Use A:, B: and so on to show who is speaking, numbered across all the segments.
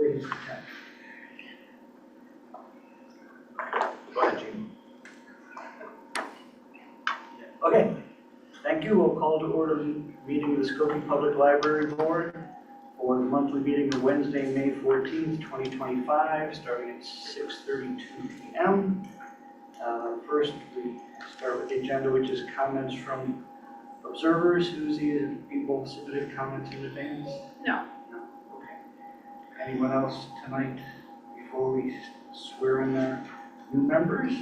A: Ladies and gentlemen. Go ahead, Gene. Okay, thank you. We'll call to order the meeting of the Skokie Public Library Board for the monthly meeting of Wednesday, May 14th, 2025, starting at 6:32 p.m. First, we start with the agenda, which is comments from observers. Susie, people submitted comments in advance?
B: No.
A: No? Okay. Anyone else tonight before we swear in our new members?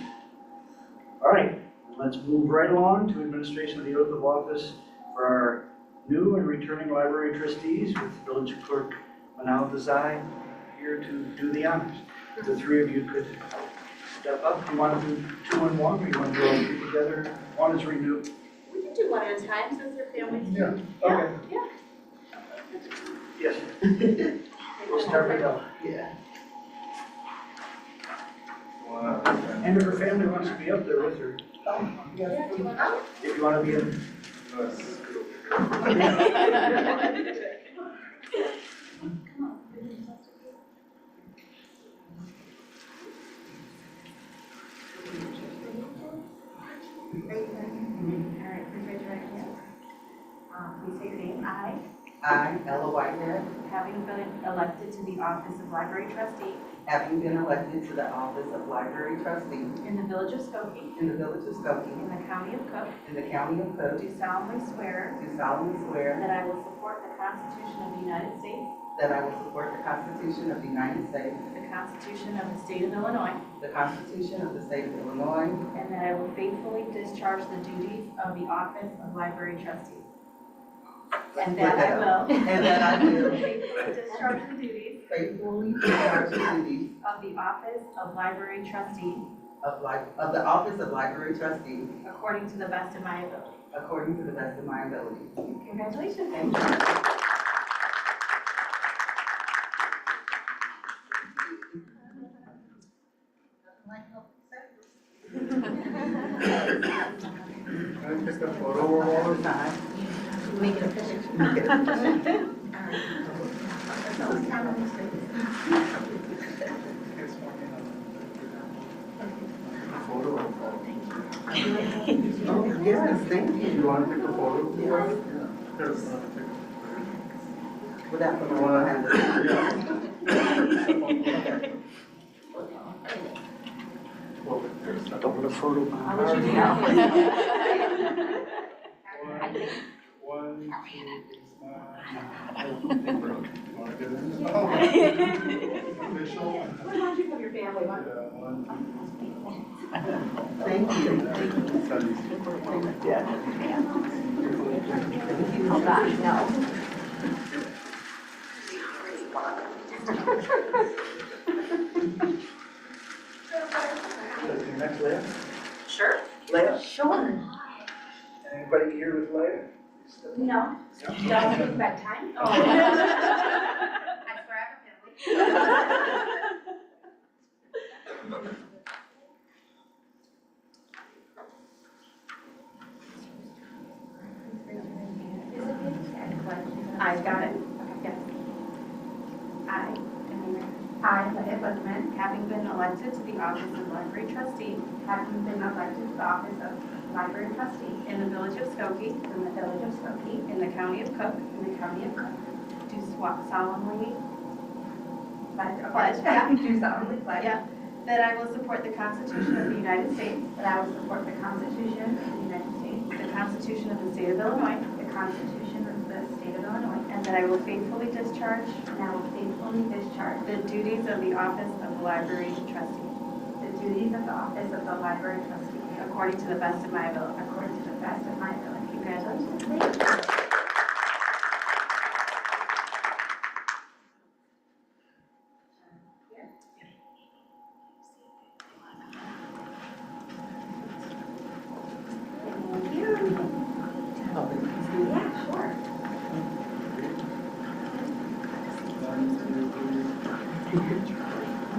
A: All right, let's move right along to administration of the oath of office for our new and returning library trustees with Village Clerk Manal Desai here to do the honors. The three of you could step up. Do you want to do 2 and 1, or you want to do all 3 together? One is renew.
B: We can do one at a time since they're families.
A: Yeah. Okay.
B: Yeah.
A: Yes. We'll start with Ella.
C: Yeah.
A: And if her family wants to be up there with her,
B: Yeah, do you want to?
A: if you want to be in.
D: Alright, please raise your right hand. Please say your name.
C: I, Ella Whitehead,
D: Having been elected to the office of library trustee
C: having been elected to the office of library trustee
D: in the village of Skokie,
C: in the village of Skokie,
D: in the county of Cook,
C: in the county of Cook,
D: do solemnly swear
C: do solemnly swear
D: that I will support the Constitution of the United States,
C: that I will support the Constitution of the United States,
D: the Constitution of the state of Illinois,
C: the Constitution of the state of Illinois,
D: and that I will faithfully discharge the duties of the office of library trustee. And that I will.
C: And that I will
D: Faithfully discharge the duties
C: faithfully discharge the duties
D: of the office of library trustee
C: of the office of library trustee
D: according to the best of my ability.
C: according to the best of my ability.
D: Congratulations.
C: Thank you.
E: Can I take a photo of all of them?
D: Make it official.
E: Photo of all.
C: Oh, yes, thank
E: You
C: you.
E: want to take a photo?
C: Yes.
E: Yes.
C: Would that put
E: You
C: my
E: want
C: hand?
E: to?
A: Don't put a photo.
D: I'll let you do that.
E: One, two, you want to get in? Oh. Official?
D: What about you from your family?
E: Yeah, 1, 2.
C: Thank you.
D: Oh, gosh, no.
A: Next, Leah.
D: Sure.
A: Leah?
D: Sure.
A: Anybody here with Leah?
D: No.
A: No?
D: Don't think bedtime.
B: Oh.
D: I swear I have a family. I've got it. Yes. I, Leah Bookman, having been elected to the office of library trustee, library trustee in the village of Skokie, in the county of Cook, do solemnly pledge,
F: Do solemnly pledge
D: yeah, that I will support the Constitution of the United States,
F: that I will support the Constitution of the United States,
D: the Constitution of the state of Illinois,
F: the Constitution of the state of Illinois,
D: and that I will faithfully discharge
F: and I will faithfully discharge
D: the duties of the office of library trustee
F: the duties of the office of the library trustee
D: according to the best of my ability.
F: according to the best of my ability.
D: Congratulations.
F: Thank you. Yeah, sure.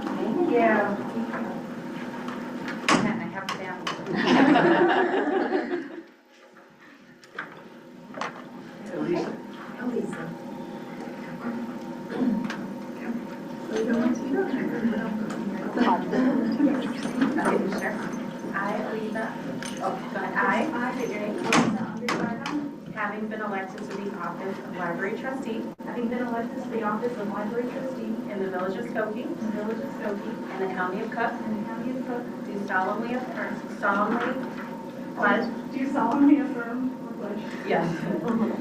F: Thank you. And I have family.
A: Elisa.
F: Elisa.
D: Okay, sure. I, Lisa, I, state your name, having been elected to the office of library trustee
F: Having been elected to the office of library trustee
D: in the village of Skokie
F: in the village of Skokie
D: and the county of Cook,
F: and the county of Cook,
D: do solemnly pledge
F: do solemnly affirm or pledge
D: yes,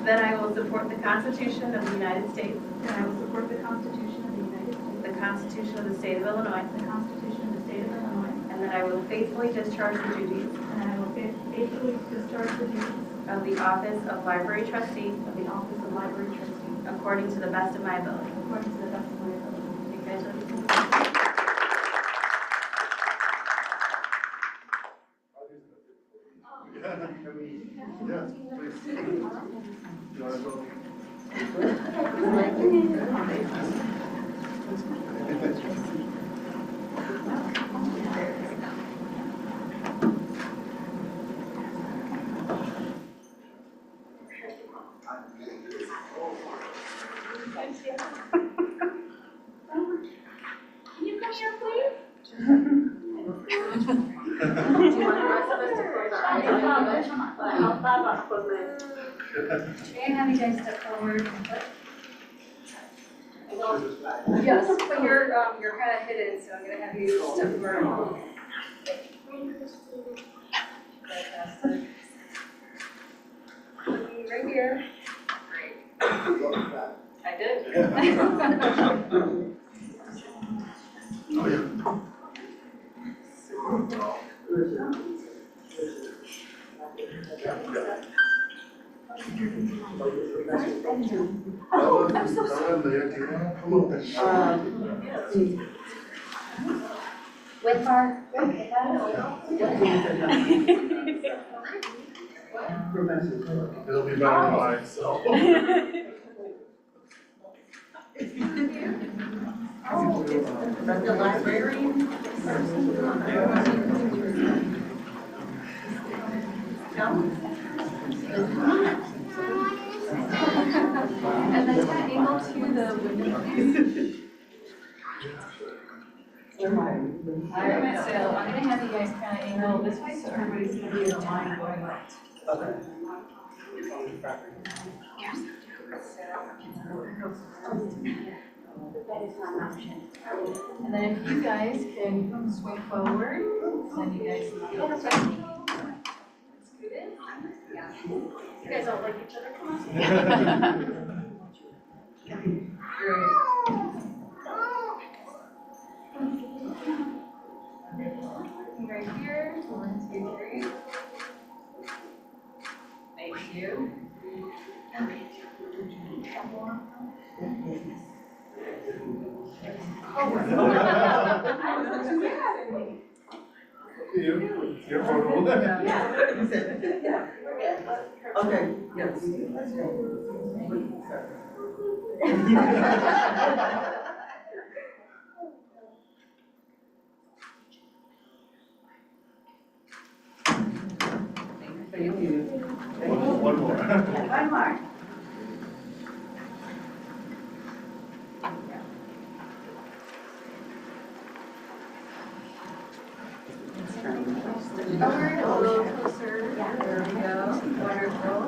D: that I will support the Constitution of the United States,
F: that I will support the Constitution of the United States,
D: the Constitution of the State of Illinois,
F: the Constitution of the State of Illinois,
D: and that I will faithfully discharge the duties
F: and that I will faithfully discharge the duties
D: of the office of library trustee
F: of the office of library trustee
D: according to the best of my ability.
F: according to the best of my ability.
D: Congratulations.
E: Yes, please. You wanna go?
B: Can you come here, please?
C: Do you want the rest of us to close our eyes?
F: May I have you guys step forward?
G: Yes, but you're kind of hidden, so I'm gonna have you step forward. Fantastic. Looking right here. Great. I did.
E: Oh, yeah. Oh, I'm so sorry. Come on.
B: With our,
E: It'll be better than mine, so.
C: The librarian?
G: And then kind of angle to the window, please. Alright, so I'm gonna have you guys kind of angle this way, so everybody's gonna be in line going left. And then if you guys can swing forward, then you guys can scoot in. Yeah. You guys all like each other, come on. Great. Right here, 1, 2, 3. Thank you.
E: Your photo.
C: Okay, yes. Thank you.
E: One more.
D: One more.
G: Forward, a little closer. There we go. Wonderful.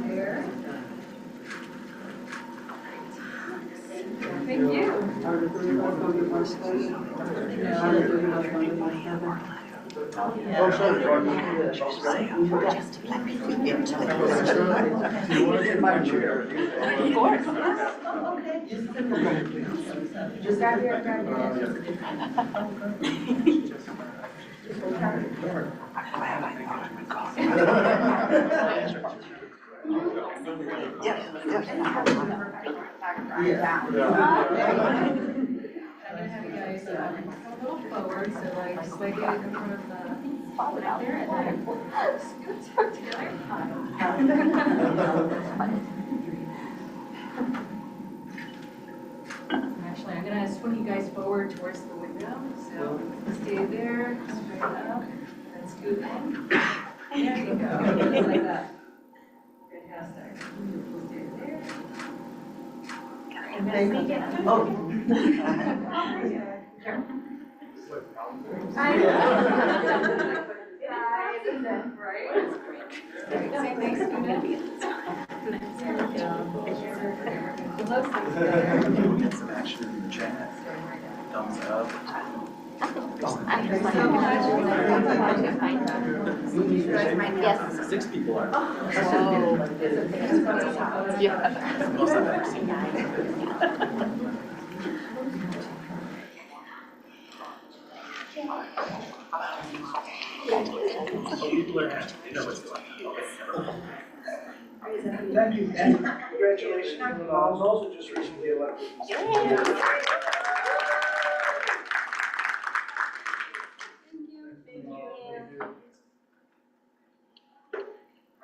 G: There. Thank you.
E: Oh, sorry, Jordan. Do you want to get my chair?
C: Just grab your,
G: I'm gonna have you guys come a little forward, so like sway it in front of the back there and then scoot together. Actually, I'm gonna swing you guys forward towards the window, so stay there, straight up, and scoot in. There you go, just like that. Fantastic. Stay there.
C: Thank you.
E: Get some action in the chat. Thumbs up.
B: Yes.
E: 6 people are.
B: Whoa.
E: That's the most I've ever seen. People are happy. They know what's going on.
A: Thank you, and congratulations, I was also just recently elected.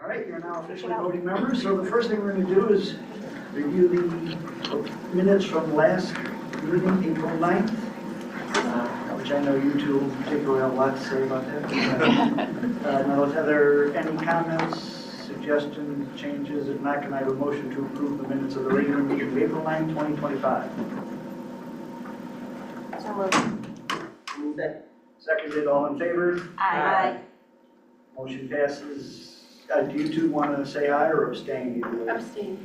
A: All right, you're now officially voting members, so the first thing we're going to do is review the minutes from last meeting, April 9th, which I know you two particularly have a lot to say about that. Now, are there any comments, suggestions, changes? If not, can I have a motion to approve the minutes of the regular meeting of April 9th, 2025?
B: So moved.
A: Moved. Seconded, all in favor?
B: Aye.
A: Motion passes. Do you two want to say aye or abstain? Either way?
F: Abstain.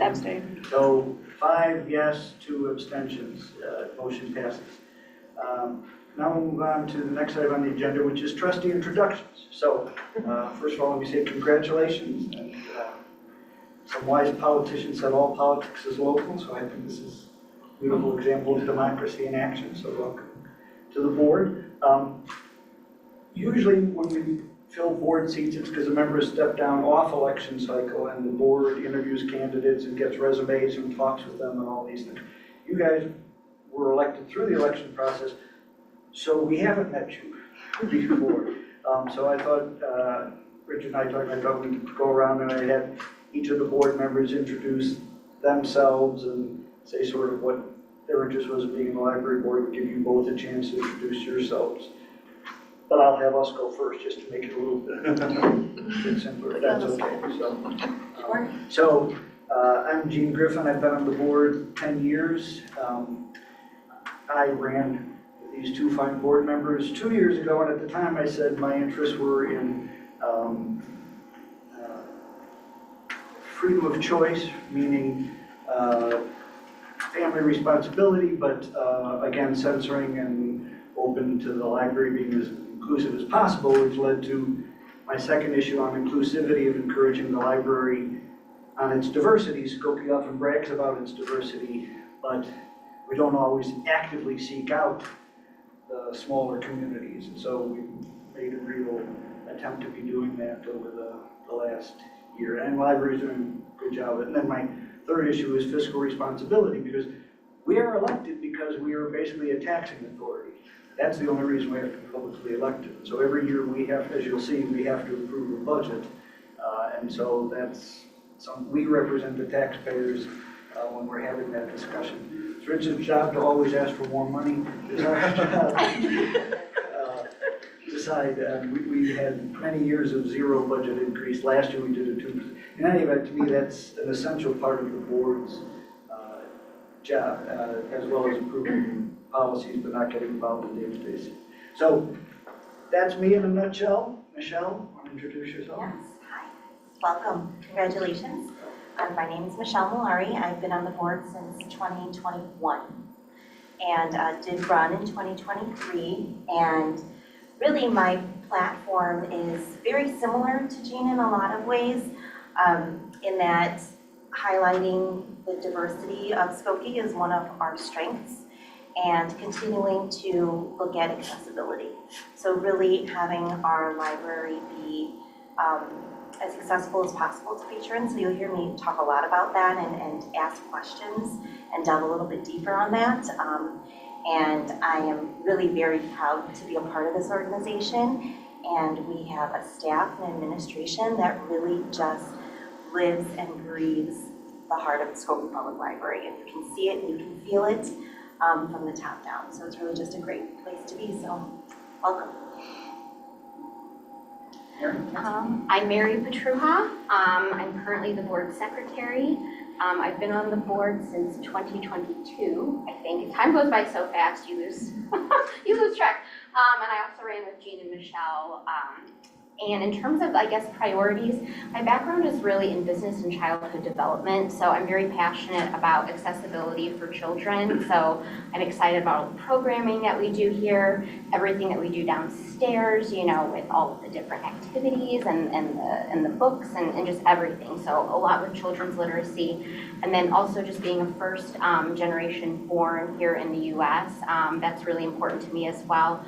A: Abstain. So 5 yes, 2 abstentions. Motion passes. Now we'll move on to the next item on the agenda, which is trustee introductions. So first of all, let me say congratulations. And, some wise politicians said all politics is local, so I think this is a beautiful example of democracy in action. So welcome to the board. Usually when we fill board seats, it's because the members step down off election cycle and the board interviews candidates and gets resumes and talks with them and all these things. You guys were elected through the election process, so we haven't met you before. So I thought, Richard and I talked, I thought we could go around and I'd have each of the board members introduce themselves and say sort of what their interest was in being in the library board. We'll give you both a chance to introduce yourselves. But I'll have us go first just to make it a little bit simpler, if that's okay. So I'm Gene Griffin. I've been on the board 10 years. I ran these 2 fine board members 2 years ago, and at the time I said my interests were in freedom of choice, meaning family responsibility, but again, censoring and open to the library being as inclusive as possible, which led to my second issue on inclusivity of encouraging the library on its diversity. Skokie often brags about its diversity, but we don't always actively seek out the smaller communities. And so we made a real attempt to be doing that over the last year. And the library's doing a good job. And then my third issue is fiscal responsibility, because we are elected because we are basically a taxing authority. That's the only reason we have to be publicly elected. So every year we have, as you'll see, we have to approve a budget. And so that's we represent the taxpayers when we're having that discussion. It's Richard's job to always ask for more money. It's our job decide. We had many years of 0 budget increase. Last year we did a 2%. In any event, to me, that's an essential part of the board's job, as well as improving policies, but not getting involved in day-to-day. So that's me in a nutshell. Michelle, want to introduce yourself?
B: Yes, hi. Welcome. Congratulations. My name is Michelle Malari. I've been on the board since 2021 and did run in 2023. And really my platform is very similar to Gene in a lot of ways, in that highlighting the diversity of Skokie is one of our strengths, and continuing to look at accessibility. So really having our library be as accessible as possible to patrons. So you'll hear me talk a lot about that and ask questions and delve a little bit deeper on that. And I am really very proud to be a part of this organization. And we have a staff and administration that really just lives and breathes the heart of the Skokie Public Library. And you can see it and you can feel it from the top down. So it's really just a great place to be. So welcome.
F: I'm Mary Petruha. I'm currently the board secretary
H: I've been on the board since 2022, I think. Time goes by so fast, you lose, you lose track. And I also ran with Jean and Michelle. And in terms of, I guess, priorities, my background is really in business and childhood development, so I'm very passionate about accessibility for children. So I'm excited about all the programming that we do here, everything that we do downstairs, you know, with all of the different activities and the books and just everything. So a lot with children's literacy. And then also just being a first generation born here in the US, that's really important to me as well.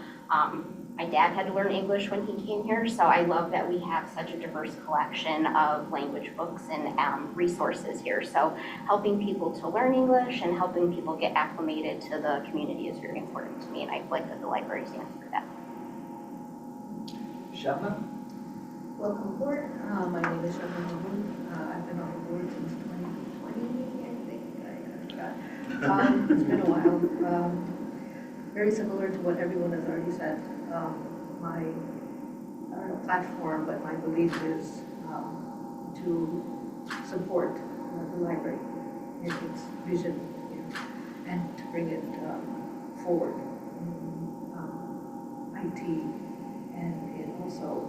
H: My dad had to learn English when he came here, so I love that we have such a diverse collection of language books and resources here. So helping people to learn English and helping people get acclimated to the community is very important to me, and I feel like that the library stands for that.
A: Shabna?
I: Welcome aboard. My name is Shabna Mahmood. I've been on the board since 2020, I forgot. It's been a while. Very similar to what everyone has already said. My, I don't know, platform, but my belief is to support the library in its vision and to bring it forward in IT and in also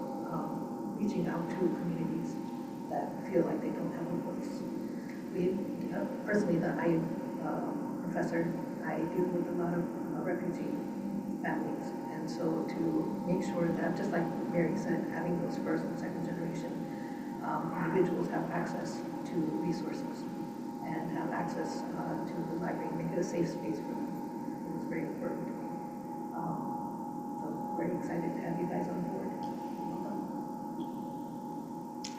I: reaching out to communities that feel like they don't have a voice. We, personally, I am a professor. I deal with a lot of refugee families. And so to make sure that, just like Mary said, having those first and second generation individuals have access to resources and have access to the library, make it a safe space for them. It was very important to me. So very excited to have you guys on board.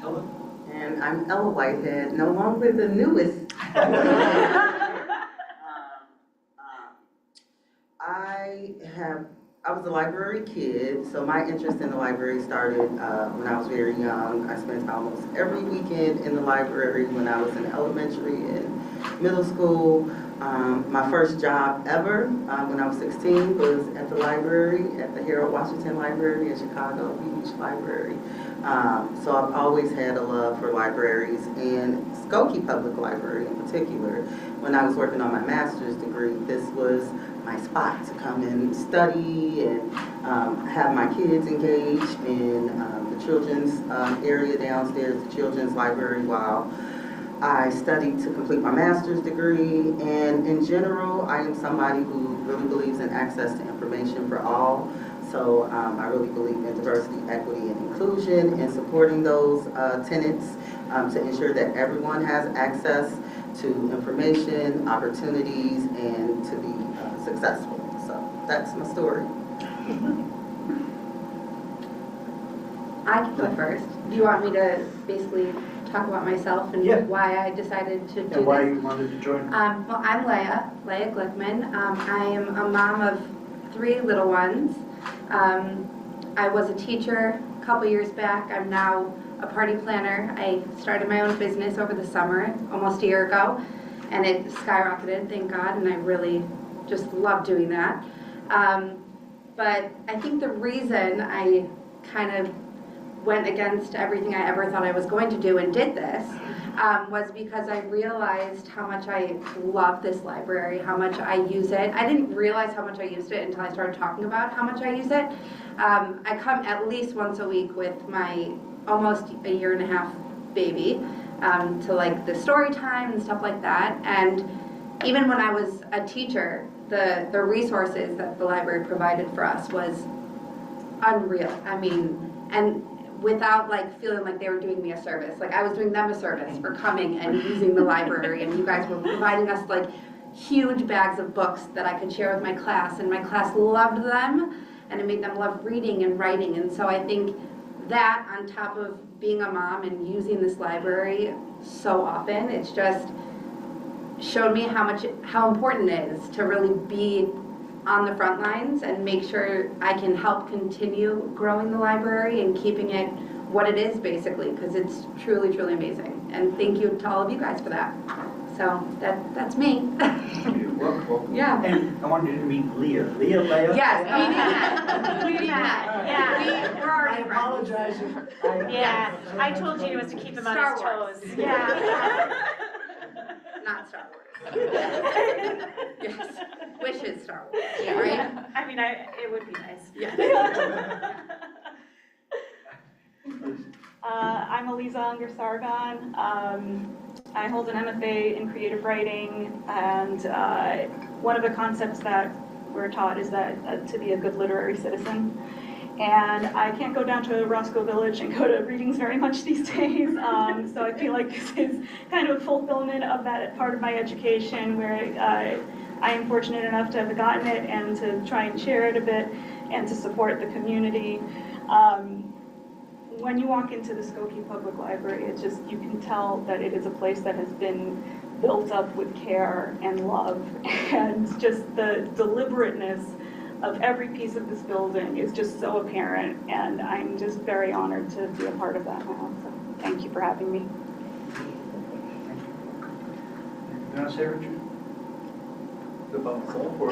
I: Welcome.
A: Ella?
C: And I'm Ella Whitehead, no longer the newest. I was a library kid, so my interest in the library started when I was very young. I spent almost every weekend in the library when I was in elementary and middle school. My first job ever when I was 16 was at the library, at the Harold Washington Library in Chicago, huge library. So I've always had a love for libraries, and Skokie Public Library in particular. When I was working on my master's degree, this was my spot to come and study and have my kids engaged in the children's area downstairs, the children's library, while I studied to complete my master's degree. And in general, I am somebody who really believes in access to information for all. So I really believe in diversity, equity, and inclusion, and supporting those tenets to ensure that everyone has access to information, opportunities, and to be successful. So that's my story.
J: I can go first. Do you want me to basically talk about myself and why I decided to do this?
A: And why you wanted to join?
J: Well, I'm Leah Glickman. I am a mom of 3 little ones. I was a teacher a couple years back. I'm now a party planner. I started my own business over the summer, almost a year ago, and it skyrocketed, thank God, and I really just love doing that. But I think the reason I kind of went against everything I ever thought I was going to do and did this was because I realized how much I love this library, how much I use it. I didn't realize how much I used it until I started talking about how much I use it. I come at least once a week with my almost a 1.5-year baby to like the story time and stuff like that. And even when I was a teacher, the resources that the library provided for us was unreal. I mean, and without like feeling like they were doing me a service. Like I was doing them a service for coming and using the library, and you guys were providing us like huge bags of books that I could share with my class, and my class loved them, and it made them love reading and writing. And so I think that, on top of being a mom and using this library so often, it's just showed me how important it is to really be on the front lines and make sure I can help continue growing the library and keeping it what it is, basically, because it's truly, truly amazing. And thank you to all of you guys for that. So that's me.
A: You're welcome.
J: Yeah.
A: And I wanted you to meet Leah. Leah?
J: Yes, we did that. We did that.
B: Yeah.
J: We're
A: I
J: already friends.
A: apologize if
B: Yeah, I told Gina was to keep him on his
J: Star Wars.
B: toes. Yeah.
J: not Star Wars. Yes, wishes Star Wars,
B: Yeah.
J: right?
D: I mean, it would be nice.
J: Yeah.
K: I'm Eliza Unger-Sargon. I hold an MFA in creative writing, and one of the concepts that we're taught is that to be a good literary citizen. And I can't go down to Roscoe Village and go to readings very much these days, so I feel like this is kind of a fulfillment of that part of my education where I am fortunate enough to have gotten it and to try and share it a bit and to support the community. When you walk into the Skokie Public Library, it's just, you can tell that it is a place that has been built up with care and love, and just the deliberateness of every piece of this building is just so apparent, and I'm just very honored to be a part of that now, so thank you for having me.
A: You want to say, Richard?
L: About myself or?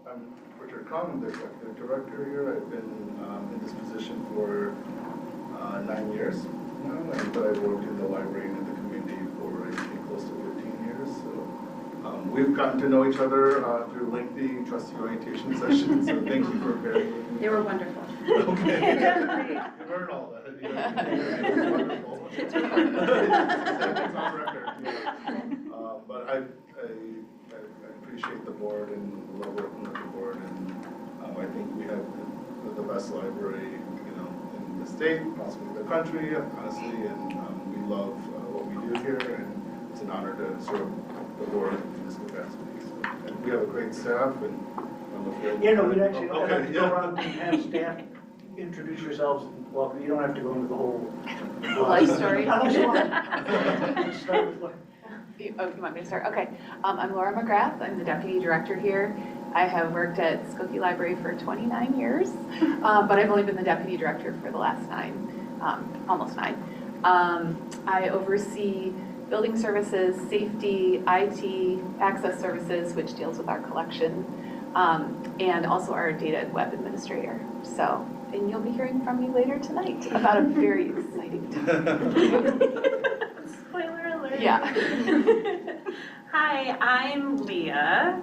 L: I'm Richard Kahn, I'm the executive director here. I've been in this position for 9 years now, and I've worked in the library and in the community for I think close to 15 years. So we've gotten to know each other through lengthy trustee orientation sessions, so thank you for bearing with me.
J: They were wonderful.
L: Okay. You heard all that. You know, it was wonderful. It's on record. Yeah. But I appreciate the board and love working with the board, and I think we have the best library, you know, in the state, possibly the country, honestly, and we love what we do here, and it's an honor to serve the board in this capacity. So, and we have a great staff, and I'm afraid.
A: Yeah, no, we'd actually
L: okay,
A: go around and have staff introduce yourselves. Welcome. You don't have to go into the whole
M: life story.
A: Unless you want. Start with what?
M: You want me to start? Okay. I'm Laura McGrath. I'm the deputy director here. I have worked at Skokie Library for 29 years, but I've only been the deputy director for the last 9, almost 9. I oversee building services, safety, IT, access services, which deals with our collection, and also our data and web administrator. So, and you'll be hearing from me later tonight about a very exciting topic.
D: Spoiler alert.
M: Yeah.
D: Hi, I'm Leah,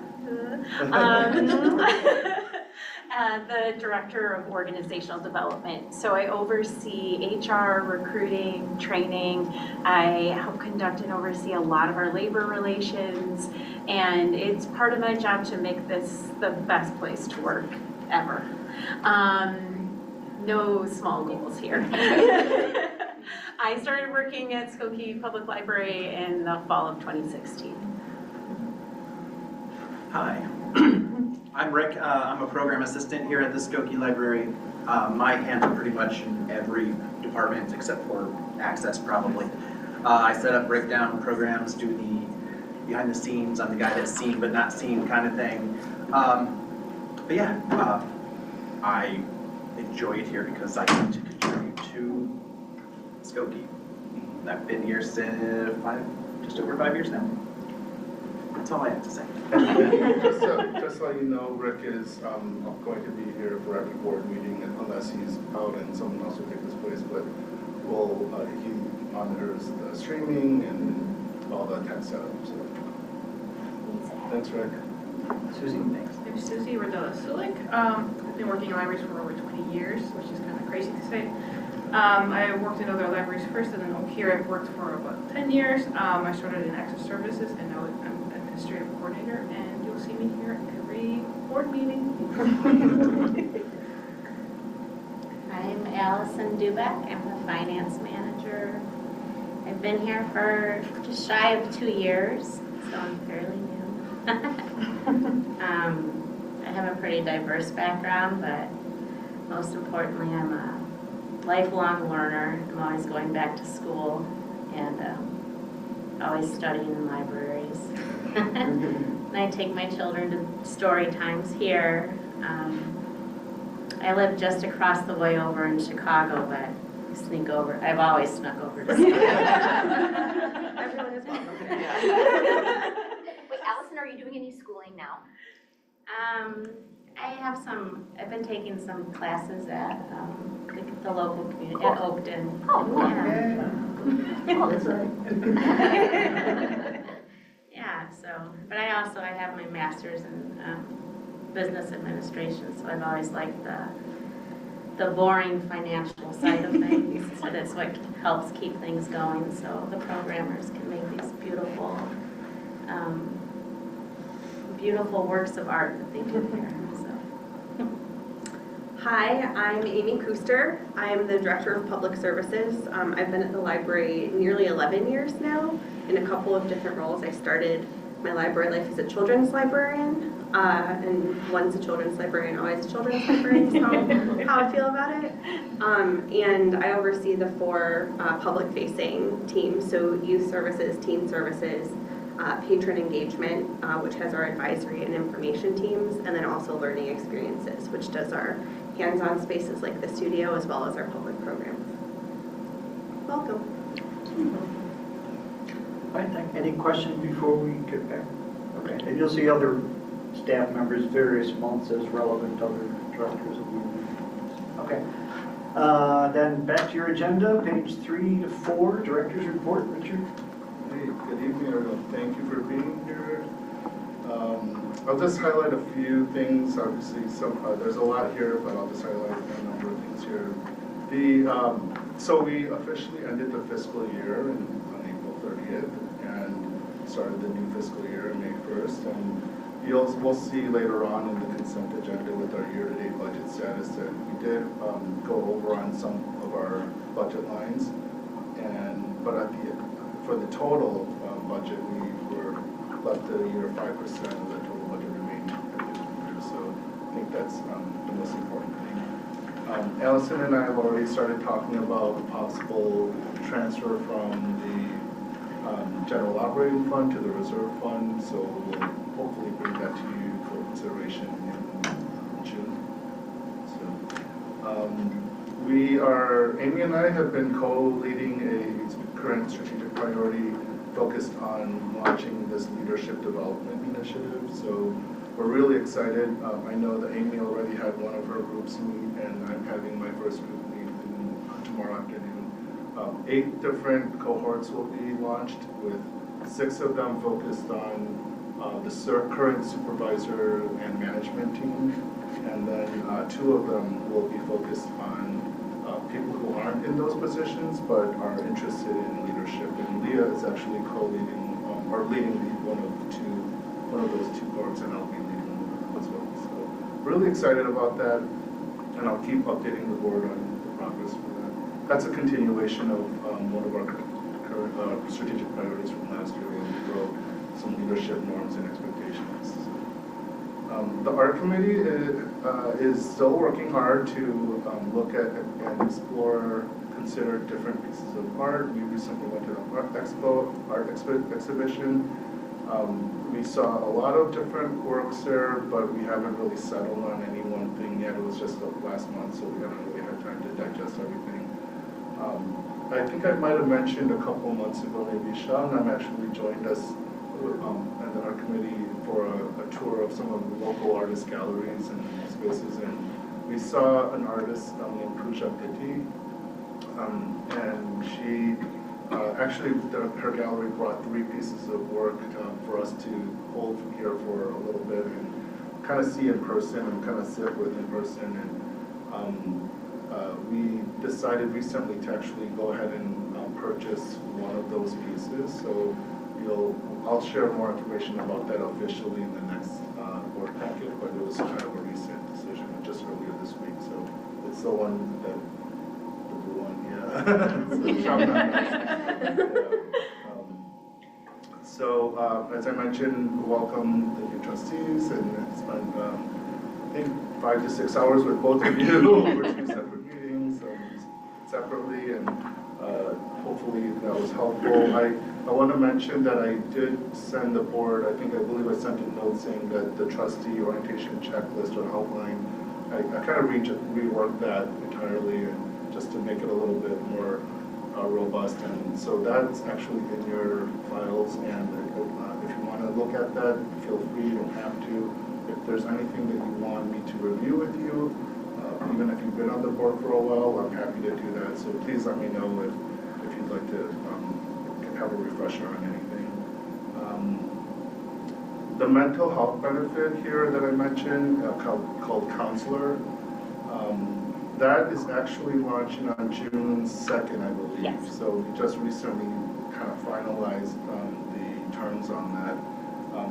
D: the Director of Organizational Development. So I oversee HR, recruiting, training. I help conduct and oversee a lot of our labor relations, and it's part of my job to make this the best place to work ever. No small goals here. I started working at Skokie Public Library in the fall of 2016.
N: Hi, I'm Rick. I'm a program assistant here at the Skokie Library. My hands are pretty much in every department except for access, probably. I set up breakdown programs, do the behind the scenes. I'm the guy that's seen but not seen kind of thing. But yeah, I enjoy it here because I get to contribute to Skokie. I've been here since just over 5 years now. That's all I have to say.
L: Just so you know, Rick is going to be here for every board meeting unless he's out and someone else will take his place, but he monitors the streaming and all that kind of setup. So. Thanks, Rick.
A: Susie, thanks.
F: I'm Susie Rodella Sulik. I've been working in libraries for over 20 years, which is kind of crazy to say. I worked in other libraries first, and then here I've worked for about 10 years. I started in access services, and now I'm administrative coordinator, and you'll see me here at every board meeting.
B: I'm Allison Dubeck. I'm the finance manager. I've been here for just shy of 2 years, so I'm fairly new. I have a pretty diverse background, but most importantly, I'm a lifelong learner. I'm always going back to school and always studying in libraries. And I take my children to story times here. I live just across the way over in Chicago, but I sneak over. I've always snuck over to school.
H: Everyone is welcome. Wait, Allison, are you doing any schooling now?
J: I've been taking some classes at the local community, at Oakton.
B: Oh, cool.
J: Yeah, so, but I have my master's in business administration, so I've always liked the boring financial side of things. So that's what helps keep things going, so the programmers can make these beautiful, beautiful works of art that they do here, so.
O: Hi, I'm Amy Kuster. I'm the Director of Public Services. I've been at the library nearly 11 years now in a couple of different roles. I started my library life as a children's librarian, and once a children's librarian, always a children's librarian, is how I feel about it. And I oversee the 4 public-facing teams, so youth services, teen services, patron engagement, which has our advisory and information teams, and then also learning experiences, which does our hands-on spaces like the studio as well as our public programs. Welcome.
A: All right, any questions before we get back? Okay, and you'll see other staff members, various months as relevant, other directors of the Okay. Then back to your agenda, page 3 to 4, director's report, Richard.
L: Hey, good evening, everyone. Thank you for being here. I'll just highlight a few things. Obviously, there's a lot here, but I'll just highlight a number of things here. So we officially ended the fiscal year on April 30th and started the new fiscal year on May 1st. And we'll see later on in the consent agenda with our year-to-date budget status that we did go over on some of our budget lines. But for the total budget, we were left a year 5% of the total budget remaining at the end of the year. So I think that's the most important thing. Allison and I have already started talking about a possible transfer from the general operating fund to the reserve fund. So we'll hopefully bring that to you for consideration in June. So Amy and I have been co-leading a current strategic priority focused on launching this leadership development initiative. So we're really excited. I know that Amy already had one of her groups meet, and I'm having my first group meet tomorrow afternoon. 8 different cohorts will be launched, with 6 of them focused on the current supervisor and management team, and then 2 of them will be focused on people who aren't in those positions but are interested in leadership. And Leah is actually co-leading or leading one of those 2 cohorts, and I'll be leading them as well. So really excited about that, and I'll keep updating the board on the progress for that. That's a continuation of one of our current strategic priorities from last year, where we wrote some leadership norms and expectations. The art committee is still working hard to look at and explore, consider different pieces of art. We recently went to an art exhibition. We saw a lot of different works there, but we haven't really settled on any one thing yet. It was just last month, so we haven't really had time to digest everything. I think I might have mentioned a couple months ago, maybe Sean actually joined us and our committee for a tour of some of the local artist galleries and spaces, and we saw an artist named Pooja Pitti, and she actually her gallery brought 3 pieces of work for us to hold here for a little bit and kind of see in person and kind of sit with in person. And we decided recently to actually go ahead and purchase one of those pieces. So I'll share more information about that officially in the next board packet, but it was kind of a recent decision just earlier this week. So it's the one that, the blue one, yeah. So as I mentioned, welcome the new trustees, and spent I think 5 to 6 hours with both of you over 2 separate meetings separately, and hopefully that was helpful. I want to mention that I did send the board, I believe I sent a note saying that the trustee orientation checklist or outline, I kind of reworked that entirely, and just to make it a little bit more robust. And so that's actually in your files, and if you want to look at that, feel free, you don't have to. if there's anything that you want me to review with you, even if you've been on the board for a while, I'm happy to do that. So please let me know if you'd like to have a refresher on anything. The mental health benefit here that I mentioned, called Counselor, that is actually launching on June 2nd, I believe.
B: Yes.
L: So we just recently kind of finalized the terms on that.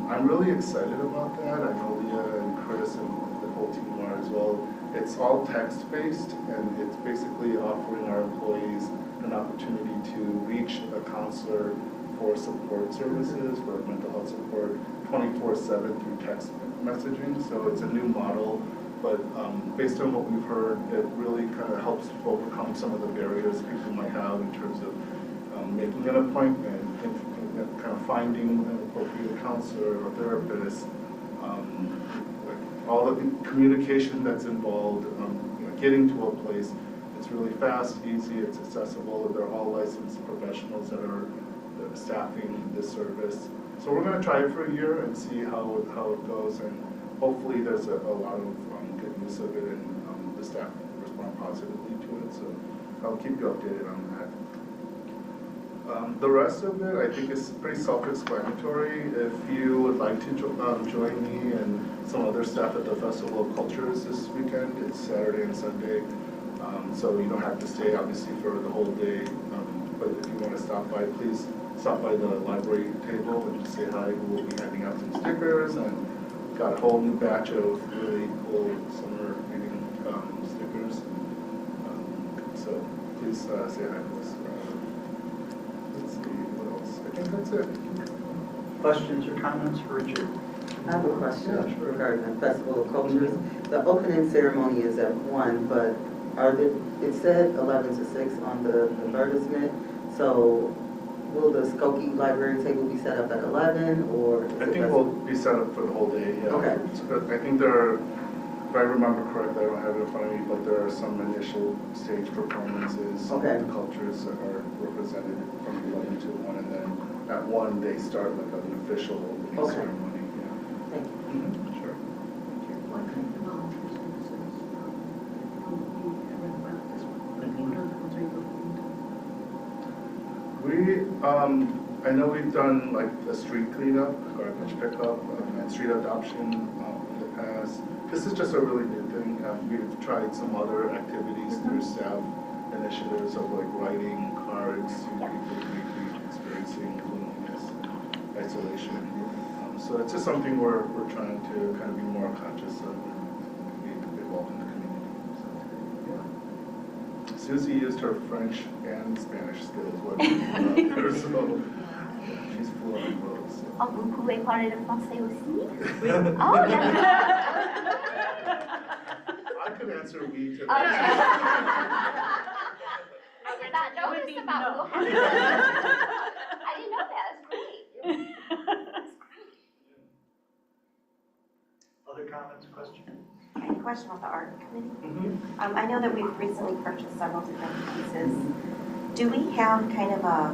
L: I'm really excited about that. I know Leah and Chris and the whole team are as well. It's all text-based, and it's basically offering our employees an opportunity to reach a counselor for support services, for mental health support, 24/7 through text messaging. So it's a new model, but based on what we've heard, it really kind of helps overcome some of the barriers people might have in terms of making an appointment, and kind of finding an appropriate counselor or therapist, all of the communication that's involved, getting to a place. It's really fast, easy, it's accessible. They're all licensed professionals that are staffing this service. So we're going to try it for a year and see how it goes, and hopefully there's a lot of good use of it, and the staff respond positively to it. So I'll keep you updated on that. The rest of it, I think, is pretty self-explanatory. If you would like to join me and some other staff at the Festival of Cultures this weekend, it's Saturday and Sunday, so you don't have to stay, obviously, for the whole day. But if you want to stop by, please stop by the library table and just say hi. We'll be handing out some stickers, and got a whole new batch of really cool summer reading stickers. So please say hi to us. Let's see, what else? I think that's it.
A: Questions or comments for Richard?
C: I have a question regarding the Festival of Cultures. The opening ceremony is at 1, but it said 11 to 6 on the advertisement, so will the Skokie Library table be set up at 11, or?
L: I think we'll be set up for the whole day, yeah.
C: Okay.
L: So I think there are, if I remember correctly, I don't have it in front of me, but there are some initial stage performances.
C: Okay.
L: The cultures that are represented from 11 to 1, and then at 1 they start like an official opening ceremony. Yeah.
C: Thank you.
L: Sure.
I: What kind of volunteer services will be ever about this one? Like, what are the ones are you looking
L: I know we've done like a street cleanup, garbage pickup, and street adoption in the past. This is just a really new thing. We've tried some other activities through staff initiatives of like writing cards to people who may be experiencing loneliness and isolation. So it's just something we're trying to kind of be more conscious of and be involved in the community. So, yeah. Susie used her French and Spanish skills when her, so yeah, she's fluent in both. So.
B: Oh, vous pouvez parler le français aussi?
L: Oh,
B: yeah.
L: I could answer we to
H: I
L: that.
H: did not know
K: would
H: this
K: be
H: about
K: no.
H: Wuhan. I didn't know that, that's great.
A: Other comments, questions?
B: I have a question about the art committee.
A: Mm-hmm.
B: I know that we've recently purchased several different pieces. Do we have kind of a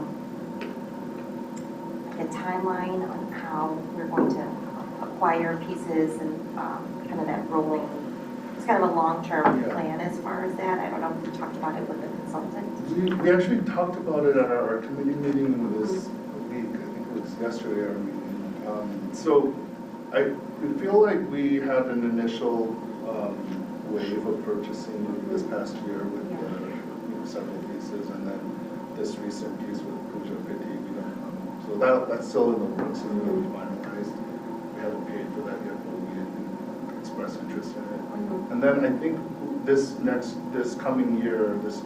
B: timeline on how we're going to acquire pieces and kind of that rolling, it's kind of a long-term plan as far as that? I don't know if we talked about it with the consultant.
L: We actually talked about it at our committee meeting this week. I think it was yesterday, our meeting. So we feel like we had an initial wave of purchasing this past year with several pieces, and then this recent piece with Puja Pitti. So that's still in the works, and we haven't finalized. We haven't paid for that yet, but we did express interest in it. And then I think this coming year, this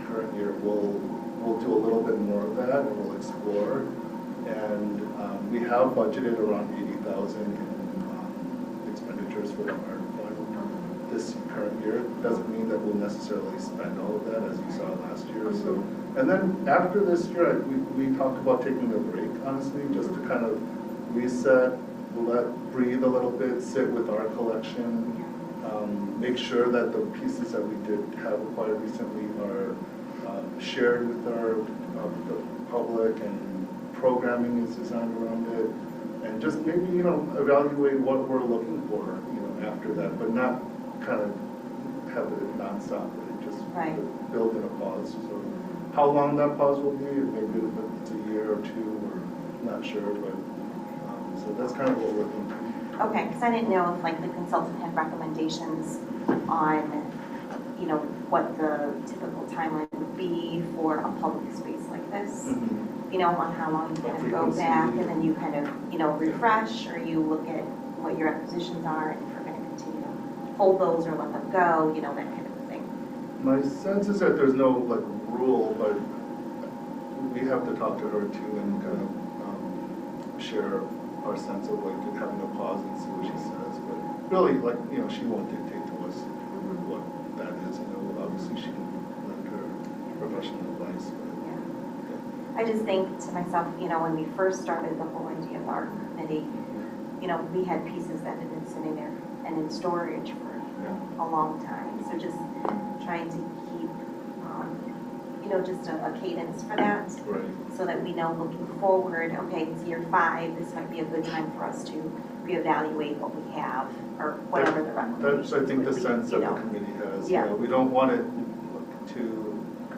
L: current year, we'll do a little bit more of that, and we'll explore. And we have budgeted around 80,000 in expenditures for the art fund this current year. Doesn't mean that we'll necessarily spend all of that, as you saw last year. So, and then after this year, we talked about taking a break, honestly, just to kind of reset, breathe a little bit, sit with our collection, make sure that the pieces that we did have acquired recently are shared with the public, and programming is designed around it. And just maybe, you know, evaluate what we're looking for, you know, after that, but not kind of have it nonstop, but just
B: Right.
L: build in a pause. So how long that pause will be, maybe it's a year or two, or not sure, but, so that's kind of what we're looking for.
B: Okay, because I didn't know if like the consultant had recommendations on, you know, what the typical timeline would be for a public space like this. You know, on how long you kind of go back and then you kind of, you know, refresh, or you look at what your acquisitions are and if you're going to continue to hold those or let them go, you know, that kind of thing.
L: My sense is that there's no like rule, but we have to talk to her too and kind of share our sense of like having a pause and see what she says. But really, like, you know, she won't dictate to us what that is. You know, obviously she can lend her professional advice. But,
B: I just think to myself, you know, when we first started the whole idea of our committee, you know, we had pieces that had been sitting there and in storage for a long time. So just trying to keep, you know, just a cadence for that.
L: Right.
B: So that we know looking forward, okay, it's year 5, this might be a good time for us to reevaluate what we have or whatever the recommendations
L: That's, I think, the
B: would be,
L: sense
B: you
L: that
B: know.
L: the committee has.
B: Yeah.
L: You know, we don't want it to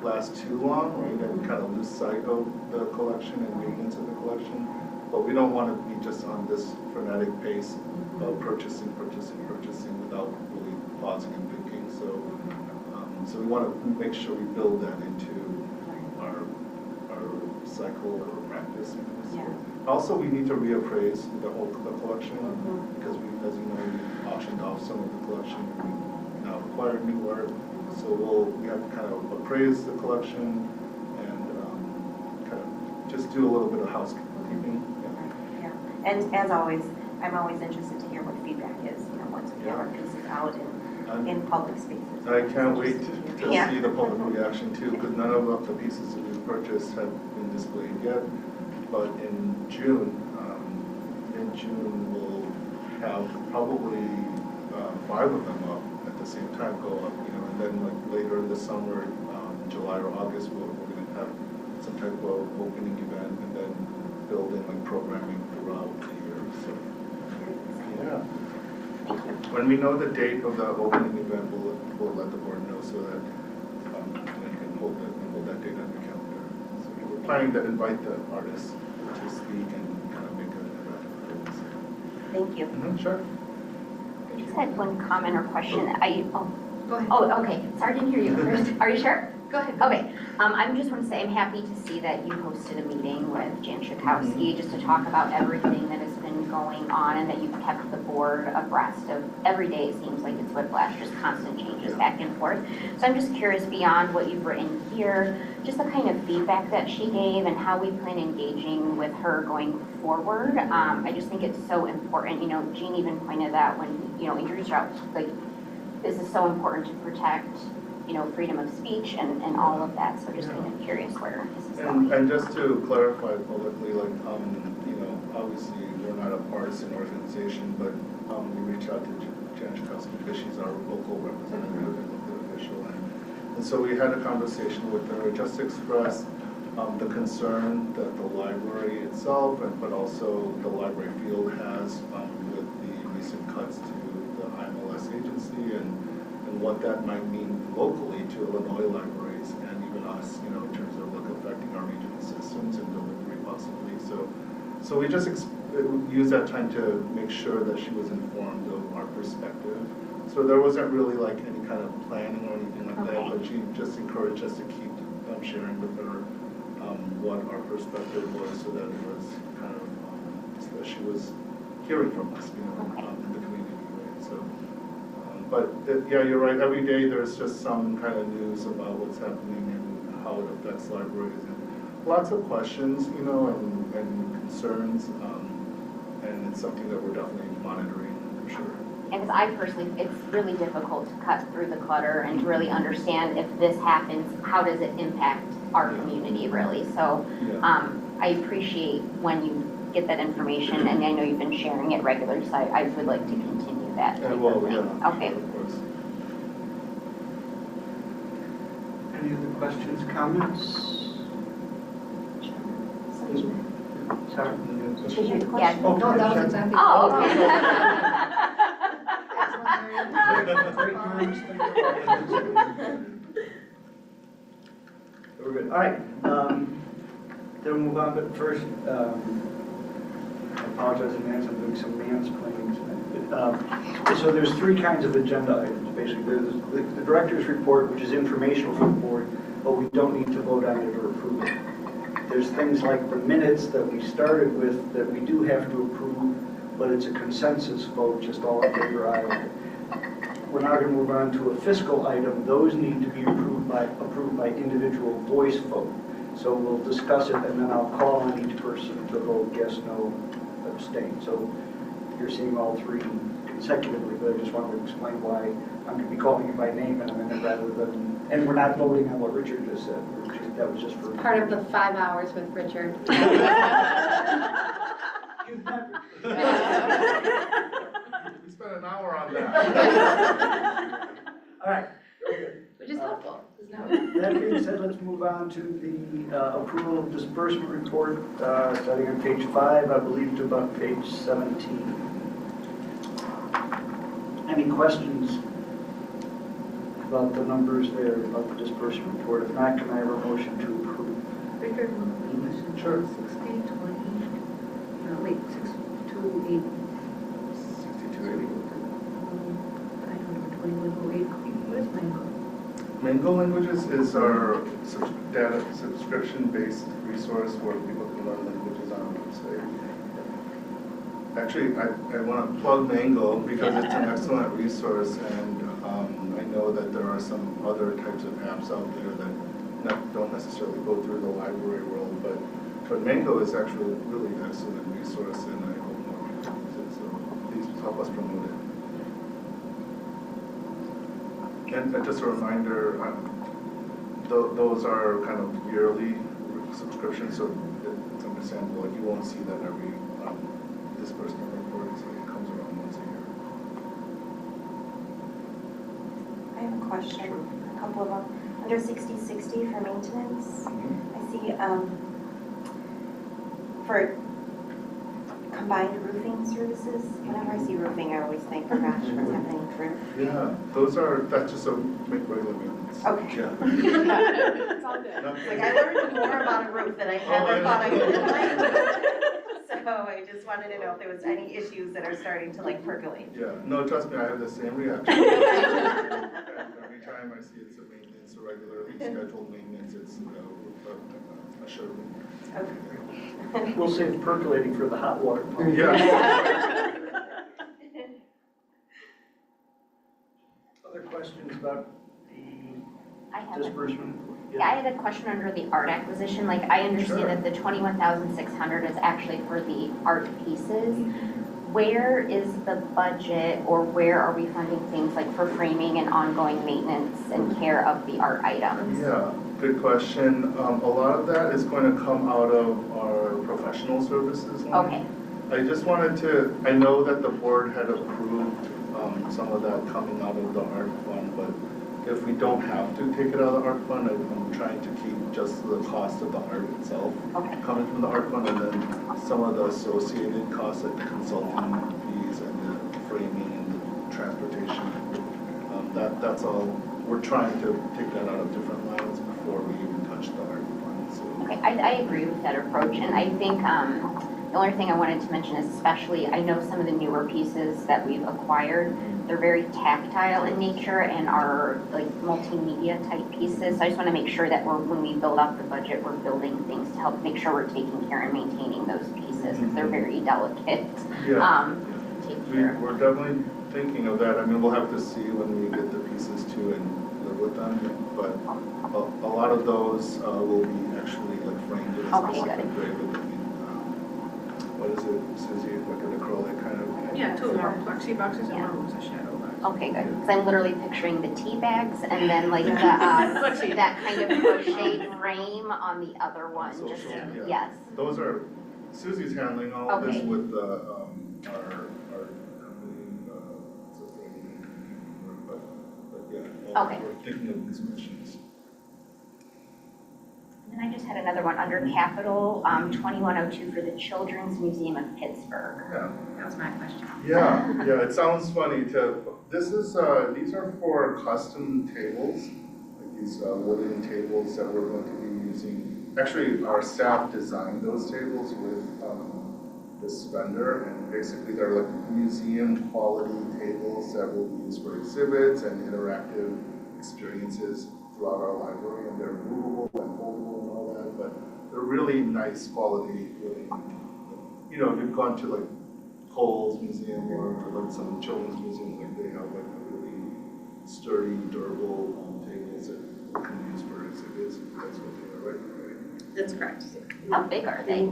L: last too long, right, and kind of lose sight of the collection and maintenance of the collection. But we don't want to be just on this frenetic pace of purchasing without really pausing and thinking. So, so we want to make sure we build that into our cycle or practice. You know, so. Also, we need to reappraise the collection because we, as you know, we auctioned off some of the collection and we now acquired new art. So we have to kind of appraise the collection and kind of just do a little bit of housekeeping.
B: Yeah. And as always, I'm always interested to hear what feedback is, you know, once we get our pieces out in public spaces.
L: I can't wait to see the public reaction too, because none of the pieces that we've purchased have been displayed yet. But in June we'll have probably 5 of them up at the same time go up, you know, and then like later in the summer, July or August, we're going to have some type of opening event and then build in like programming throughout the year. So, yeah. When we know the date of the opening event, we'll let the board know so that we can hold that date on the calendar. So we're planning to invite the artists to speak and kind of make an event.
B: Thank you.
L: Sure.
H: I just had one comment or question.
G: Go ahead.
H: Oh, okay. Sorry, I didn't hear you first. Are you sure?
G: Go ahead.
H: Okay. I just want to say I'm happy to see that you hosted a meeting with Jan Schakowsky just to talk about everything that has been going on and that you've kept the board abreast of every day. It seems like it's Whiplash, just constant changes back and forth. So I'm just curious, beyond what you've written here, just the kind of feedback that she gave and how we plan engaging with her going forward. I just think it's so important. You know, Jean even pointed out when, you know, injuries are out, like, this is so important to protect, you know, freedom of speech and all of that. So just kind of curious where this is going.
L: And just to clarify publicly, like, you know, obviously we're not a partisan organization, but we reach out to Jan Schakowsky because she's our local representative and local official. And so we had a conversation with her just to express the concern that the library itself, but also the library field has with the recent cuts to the IMLS agency and what that might mean locally to Illinois libraries and even us, you know, in terms of like affecting our regional systems and delivery possibly. So we just used that time to make sure that she was informed of our perspective. So there wasn't really like any kind of planning or anything like that, but she just encouraged us to keep sharing with her what our perspective was, so that it was kind of so that she was hearing from us, you know, in the community, right? So. But yeah, you're right. Every day there's just some kind of news about what's happening and how it affects libraries, and lots of questions, you know, and concerns. And it's something that we're definitely monitoring for sure.
H: And because I personally, it's really difficult to cut through the clutter and to really understand if this happens, how does it impact our community really? So I appreciate when you get that information, and I know you've been sharing it regularly, so I would like to continue that. Okay.
L: Of course.
A: Any other questions, comments? Sorry?
B: Did you have a
H: Yeah.
B: question?
A: Oh,
I: No, that was exactly.
H: Oh, okay.
A: Great minds think alike. We're good. All right, then we'll move on, but first, I apologize in advance, I'm doing some mansplaining tonight. So there's three kinds of agenda items, basically. There's the director's report, which is informational for the board, but we don't need to vote on it or approve it. There's things like the minutes that we started with that we do have to approve, but it's a consensus vote, just all in favor, aye. We're now going to move on to a fiscal item. Those need to be approved by individual voice vote. So we'll discuss it, and then I'll call on each person to vote yes, no, abstain. So you're seeing all three consecutively, but I just wanted to explain why I'm going to be calling you by name in a minute rather than, and we're not voting on what Richard just said. That was just for
J: Part of the 5 hours with Richard.
A: You've never.
L: We spent an hour on that.
A: All right, very good.
J: Which is helpful.
A: That being said, let's move on to the approval of disbursement report, starting on page 5, I believe, to about page 17. Any questions about the numbers there, about the disbursement report? If not, can I have a motion to approve?
I: Richard, one question.
A: Sure.
I: 60, 20, no, wait, 6, 2, 8.
L: 6280.
I: I don't know, 2108. What is Mango?
L: Mango Languages is our data subscription-based resource where people can learn languages on our website. Actually, I want to plug Mango because it's an excellent resource, and I know that there are some other types of apps out there that don't necessarily go through the library world, but Mango is actually a really excellent resource, and I hope more people use it, so please help us promote it. And just a reminder, those are kind of yearly subscriptions, so it's understandable, like you won't see that every disbursement report, so it comes around once a year.
B: I have a question, a couple of them. Under 6060 for maintenance, I see for combined roofing services, whenever I see roofing, I always think, oh gosh, what's happening with roof?
L: Yeah, that's just a regular maintenance.
B: Okay.
L: Yeah.
B: It's all good. Like, I learned more about a roof than I ever thought I would in life. So I just wanted to know if there was any issues that are starting to like percolate.
L: Yeah, no, trust me, I have the same reaction. Every time I see it's a maintenance, a regularly scheduled maintenance, it's a showroom.
B: Okay.
A: We'll save percolating for the hot water pump.
L: Yeah.
A: Other questions about
H: I have
A: the disbursement?
H: Yeah, I had a question under the art acquisition. Like, I understand
A: Sure.
H: that the 21,600 is actually for the art pieces. Where is the budget, or where are we funding things like for framing and ongoing maintenance and care of the art items?
L: Yeah, good question. A lot of that is going to come out of our professional services line.
H: Okay.
L: I just wanted to, I know that the board had approved some of that coming out of the art fund, but if we don't have to take it out of the art fund, I'm trying to keep just the cost of the art itself coming from the art fund, and then some of the associated costs like the consulting fees and the framing and the transportation. That's all. We're trying to take that out of different lines before we even touch the art fund. So.
H: Okay, I agree with that approach, and I think the only thing I wanted to mention is especially, I know some of the newer pieces that we've acquired, they're very tactile in nature and are like multimedia type pieces. So I just want to make sure that when we build out the budget, we're building things to help make sure we're taking care and maintaining those pieces, because they're very delicate.
L: We're definitely thinking of that. I mean, we'll have to see when we get the pieces too and live with them, but a lot of those will be actually like framed in a specific way with what is it, Susie, like an acrylic kind of?
F: Yeah, two more plexi boxes and one was a shadow box.
H: Okay, good. Because I'm literally picturing the tea bags and then like the, that kind of crocheted frame on the other one. Just, yes.
L: Those are, Susie's handling all of this with our company, but yeah, we're thinking of these missions.
B: And I
H: just had another one under Capital, 2102 for the Children's Museum of Pittsburgh.
L: Yeah.
H: That was my question.
L: Yeah, it sounds funny these are for custom tables, like these wooden tables that we're going to be using. Actually, our staff designed those tables with this vendor, and basically they're like museum quality tables that will be used for exhibits and interactive experiences throughout our library, and they're movable and foldable and all that, but they're really nice quality. Really, you know, if you've gone to like Cole's Museum or like some children's museum, like they have like really sturdy, durable tables that you can use for exhibits. That's what they are, right?
O: That's correct.
H: How big are they?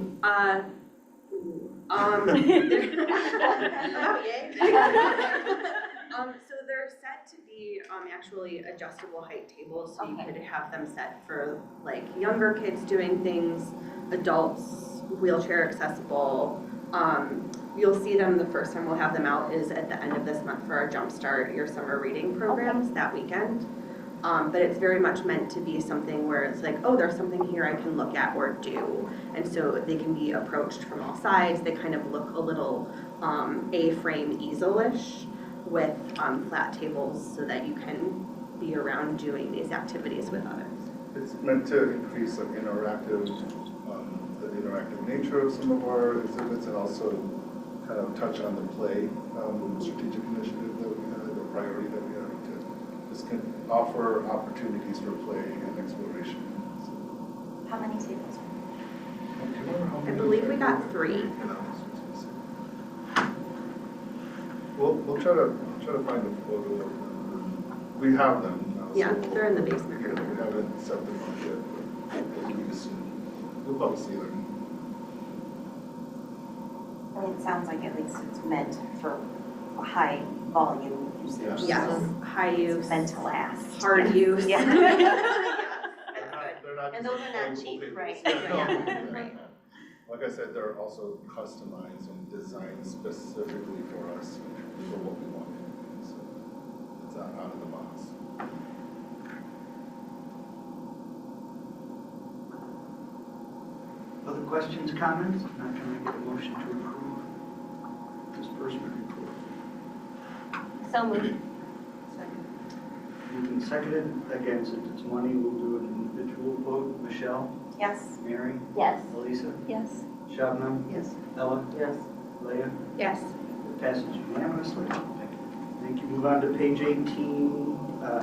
O: So they're set to be actually adjustable height tables, so you could have them set for like younger kids doing things, adults, wheelchair accessible. You'll see them, the first time we'll have them out is at the end of this month for our Jumpstart Your Summer Reading programs that weekend. But it's very much meant to be something where it's like, oh, there's something here I can look at or do. And so they can be approached from all sides. They kind of look a little A-frame easel-ish with flat tables so that you can be around doing these activities with others.
L: It's meant to increase like the interactive nature of some of our exhibits, and also kind of touch on the play strategic initiative that we had, the priority that we had to just can offer opportunities for play and exploration. So,
B: How many tables?
O: I believe we got 3.
L: We'll try to find a photo of them. We have them now.
O: Yeah,
L: so
O: they're in the basement.
L: We haven't set them up yet, but we'll be soon. We'll probably see them.
B: I mean, it sounds like at least it's meant for high volume usage.
O: Yes, high use.
B: Meant to last.
O: Hard use.
B: Yeah.
L: They're not
B: And those are not
L: disposable
B: cheap,
L: tables.
B: right?
L: Yeah.
O: Right.
L: Like I said, they're also customized and designed specifically for us, for what we want. So it's not out of the box.
A: Other questions, comments? Not trying to get a motion to approve disbursement report.
H: So moved.
A: Moved and seconded. Again, since it's money, we'll do an individual vote. Michelle?
B: Yes.
A: Mary?
H: Yes.
A: Elisa?
K: Yes.
A: Shabnam?
I: Yes.
A: Ella?
C: Yes.
A: Leah?
H: Yes.
A: It passes unanimously. Thank you. Move on to page 18,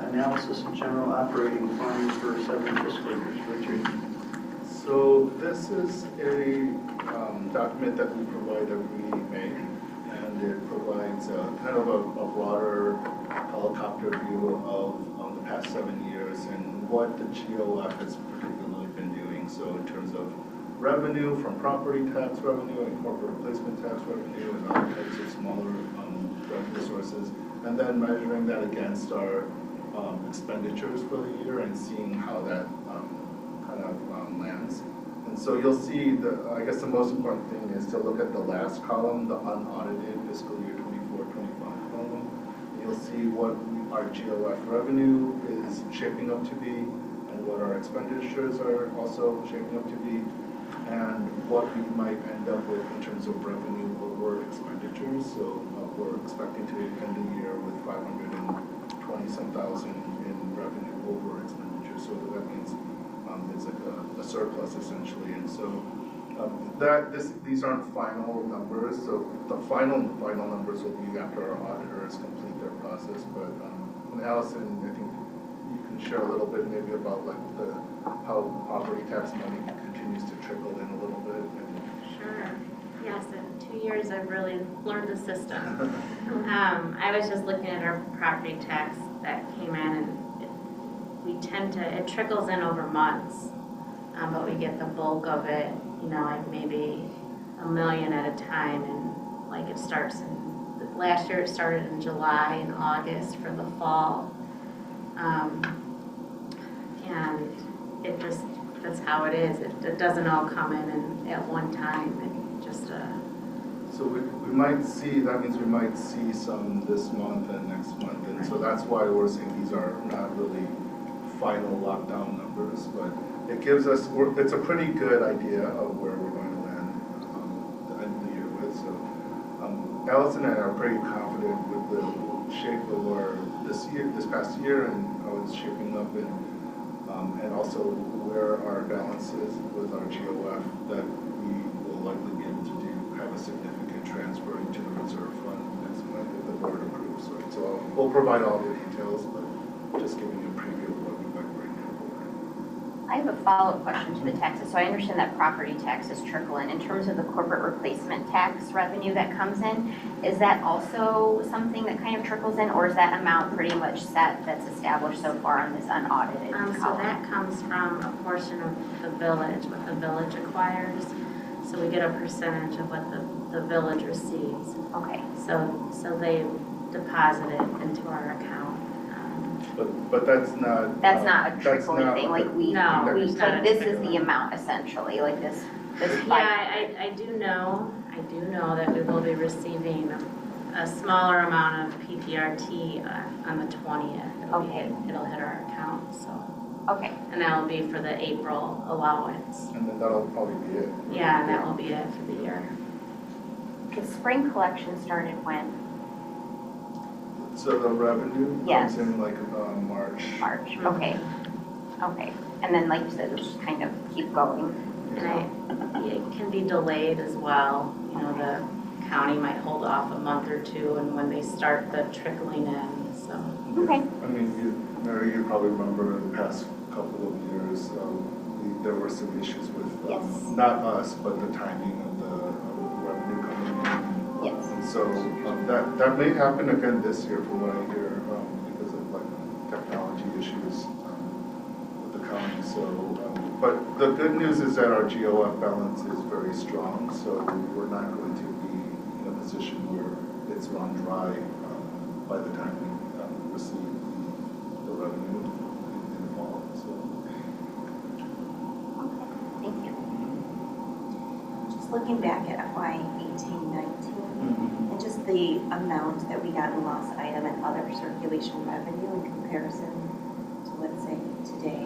A: analysis of general operating funds for 7 fiscal years. Richard?
L: So this is a document that we provide every May, and it provides kind of a broader helicopter view of the past 7 years and what the GOF has particularly been doing. So in terms of revenue from property tax revenue and corporate replacement tax revenue and other types of smaller revenue sources, and then measuring that against our expenditures for the year and seeing how that kind of lands. And so you'll see I guess the most important thing is to look at the last column, the unaudited fiscal year 24-25 column. You'll see what our GOF revenue is shaping up to be and what our expenditures are also shaping up to be, and what we might end up with in terms of revenue over expenditures. So we're expecting to end the year with 520-some thousand in revenue over expenditures. So that means it's like a surplus essentially. And so these aren't final numbers. So the final numbers will be after our auditors complete their process. But Allison, I think you can share a little bit maybe about like how property tax money continues to trickle in a little bit.
P: Sure. Yes, in 2 years I've really learned the system. I was just looking at our property tax that came in, and it trickles in over months, but we get the bulk of it, like maybe $1 million at a time, and like it starts last year it started in July and August for the fall, and that's how it is. It doesn't all come in at one time. It just
L: So we might see, that means we might see some this month and next month, and so that's why we're saying these are not really final lockdown numbers, but it it gives us, it's a pretty good idea of where we're going to land the end of the year with. So Allison and I are pretty confident with the shape of our this past year, and how it's shaping up, and also where our balance is with our GOF, that we will likely be able to have a significant transfer into the reserve fund next month if the board approves. Right? So we'll provide all the details, but just giving you a preview of what we might bring forward.
H: I have a follow-up question to the taxes. So I understand that property taxes trickle in. In terms of the corporate replacement tax revenue that comes in, is that also something that kind of trickles in, or is that amount pretty much set that's established so far on this unaudited column?
P: So that comes from a portion of the village, what the village acquires. So we get a percentage of what the village receives.
H: Okay.
P: So they deposit it into our account.
L: But that's not.
H: That's not a trickling thing, like
P: No, it's not a
H: this is
P: trickling.
H: the amount essentially, like this
P: Yeah, I do know that we will be receiving a smaller amount of PPRT on the 20th. It'll hit our account, so.
H: Okay.
P: And that'll be for the April allowance.
L: And then that'll probably be it.
P: Yeah, and that will be it for the year.
H: The spring collection started when?
L: So the revenue
H: Yes.
L: comes in like March.
H: March, okay. Okay, and then like you said, it'll just kind of keep going.
P: And it can be delayed as well. You know, the county might hold off a month or two, and when they start the trickling in, so.
H: Okay.
L: I mean, Mary, you probably remember the past couple of years, there were some issues with, not us, but the timing of the revenue coming in.
H: Yes.
L: And so that may happen again this year from what I hear, because of like technology issues with the county. So, but the good news is that our GOF balance is very strong, so we're not going to be in a position where it's run dry by the time we receive the revenue in the fall. So.
H: Thank you.
B: Just looking back at FY 18-19, and just the amount that we got in lost item and other circulation revenue in comparison to, let's say, today.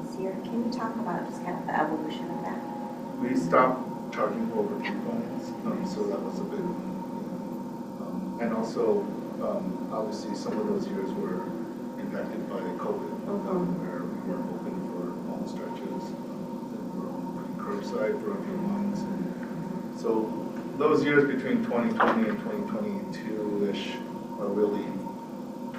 B: This year, can you talk about just kind of the evolution of that?
L: We stopped charging over coupons, so that was a big one. And also, obviously, some of those years were impacted by COVID, where we weren't open for long stretches. And we were only curbside for a few months. And so those years between 2020 and 2022-ish are really...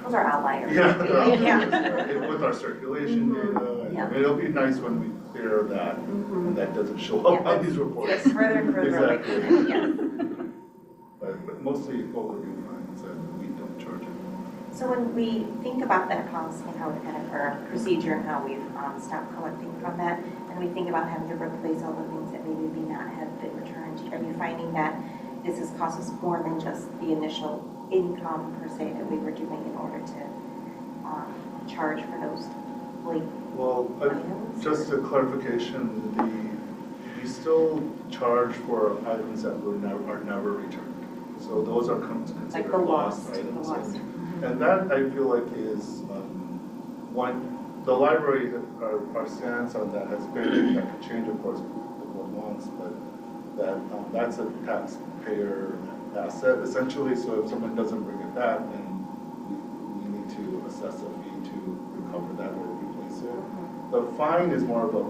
B: Those are outliers.
L: Yeah, they're outliers, with our circulation data. And it'll be nice when we clear that, and that doesn't show up on these reports.
B: Yes, further and further away from it, yes.
L: But mostly overdue fines that we don't charge it.
B: So when we think about that policy and how we kind of, our procedure and how we've stopped collecting from that, and we think about having to replace all the things that maybe may not have been returned, are you finding that this has cost us more than just the initial income per se that we were doing in order to charge for those late items?
L: Just a clarification, we still charge for items that are never returned. So those are considered
B: like the
L: lost items. And that I feel like is the library, our stance on that has been, that could change of course the board wants, but that's a taxpayer asset essentially. So if someone doesn't bring it back, then we need to assess a fee to recover that or replace it. The fine is more of a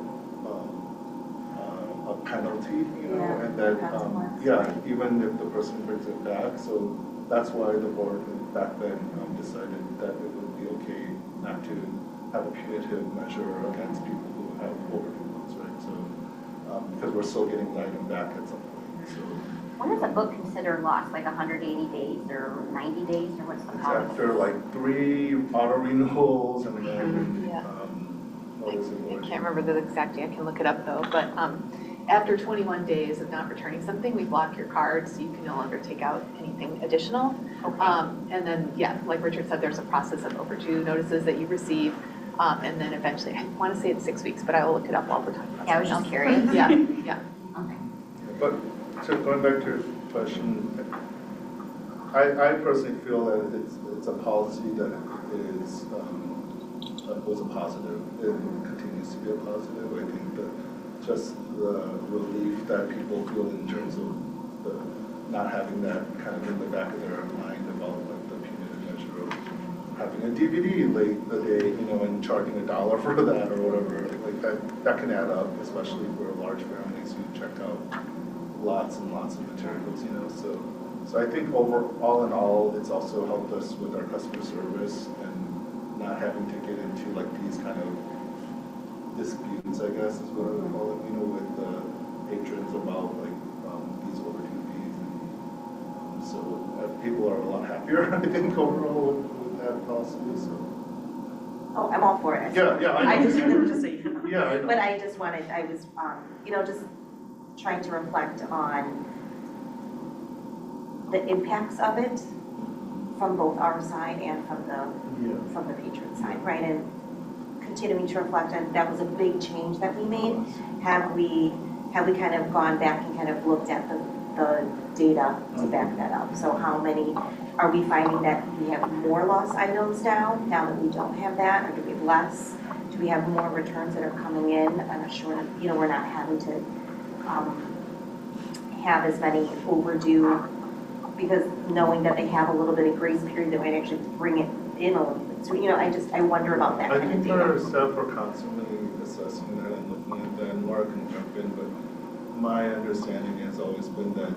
L: penalty, you know, and that even if the person brings it back. So that's why the board back then decided that it would be okay not to have a punitive measure against people who have overdue loans, right? So because we're still getting the item back at some point. So
H: when is a book considered lost, like 180 days or 90 days, or what's the policy?
L: after like 3 auto renewals and then
M: I can't remember the exact date, I can look it up though, but after 21 days of not returning something, we block your card so you can no longer take out anything additional.
H: Okay.
M: And then, yeah, like Richard said, there's a process of overdue notices that you receive. And then eventually, I want to say it's 6 weeks, but I will look it up while we're talking about
H: I was just curious.
M: Yeah, yeah.
H: Okay.
L: But so going back to your question, I personally feel that it's a policy that is was a positive. It continues to be a positive. I think that just the relief that people feel in terms of the not having that kind of in the back of their mind about like the punitive measure of having a DVD late the day, and charging $1 for that or whatever. Like that can add up, especially for large families who check out lots and lots of materials, So I think all in all, it's also helped us with our customer service and not having to get into like these kind of disputes, I guess is what I would call it, with patrons about like these overdue fees. And so people are a lot happier, I think, overall with that policy. So.
B: Oh, I'm all for it.
L: Yeah, I know.
B: just so you know.
L: Yeah, I know.
B: But I was, just trying to reflect on the impacts of it from both our side and from the patron side, right? And continuing to reflect on, that was a big change that we made. Have we kind of gone back and kind of looked at the data to back that up? So how many, are we finding that we have more lost items now that we don't have that? Or do we have less? Do we have more returns that are coming in on a short, we're not having to have as many overdue, because knowing that they have a little bit of grace period, that might actually bring it in a little bit. So, I wonder about that
L: I
B: kind of
L: think our
B: data.
L: staff are constantly assessing that and looking at that, and Laura can jump in, but my understanding has always been that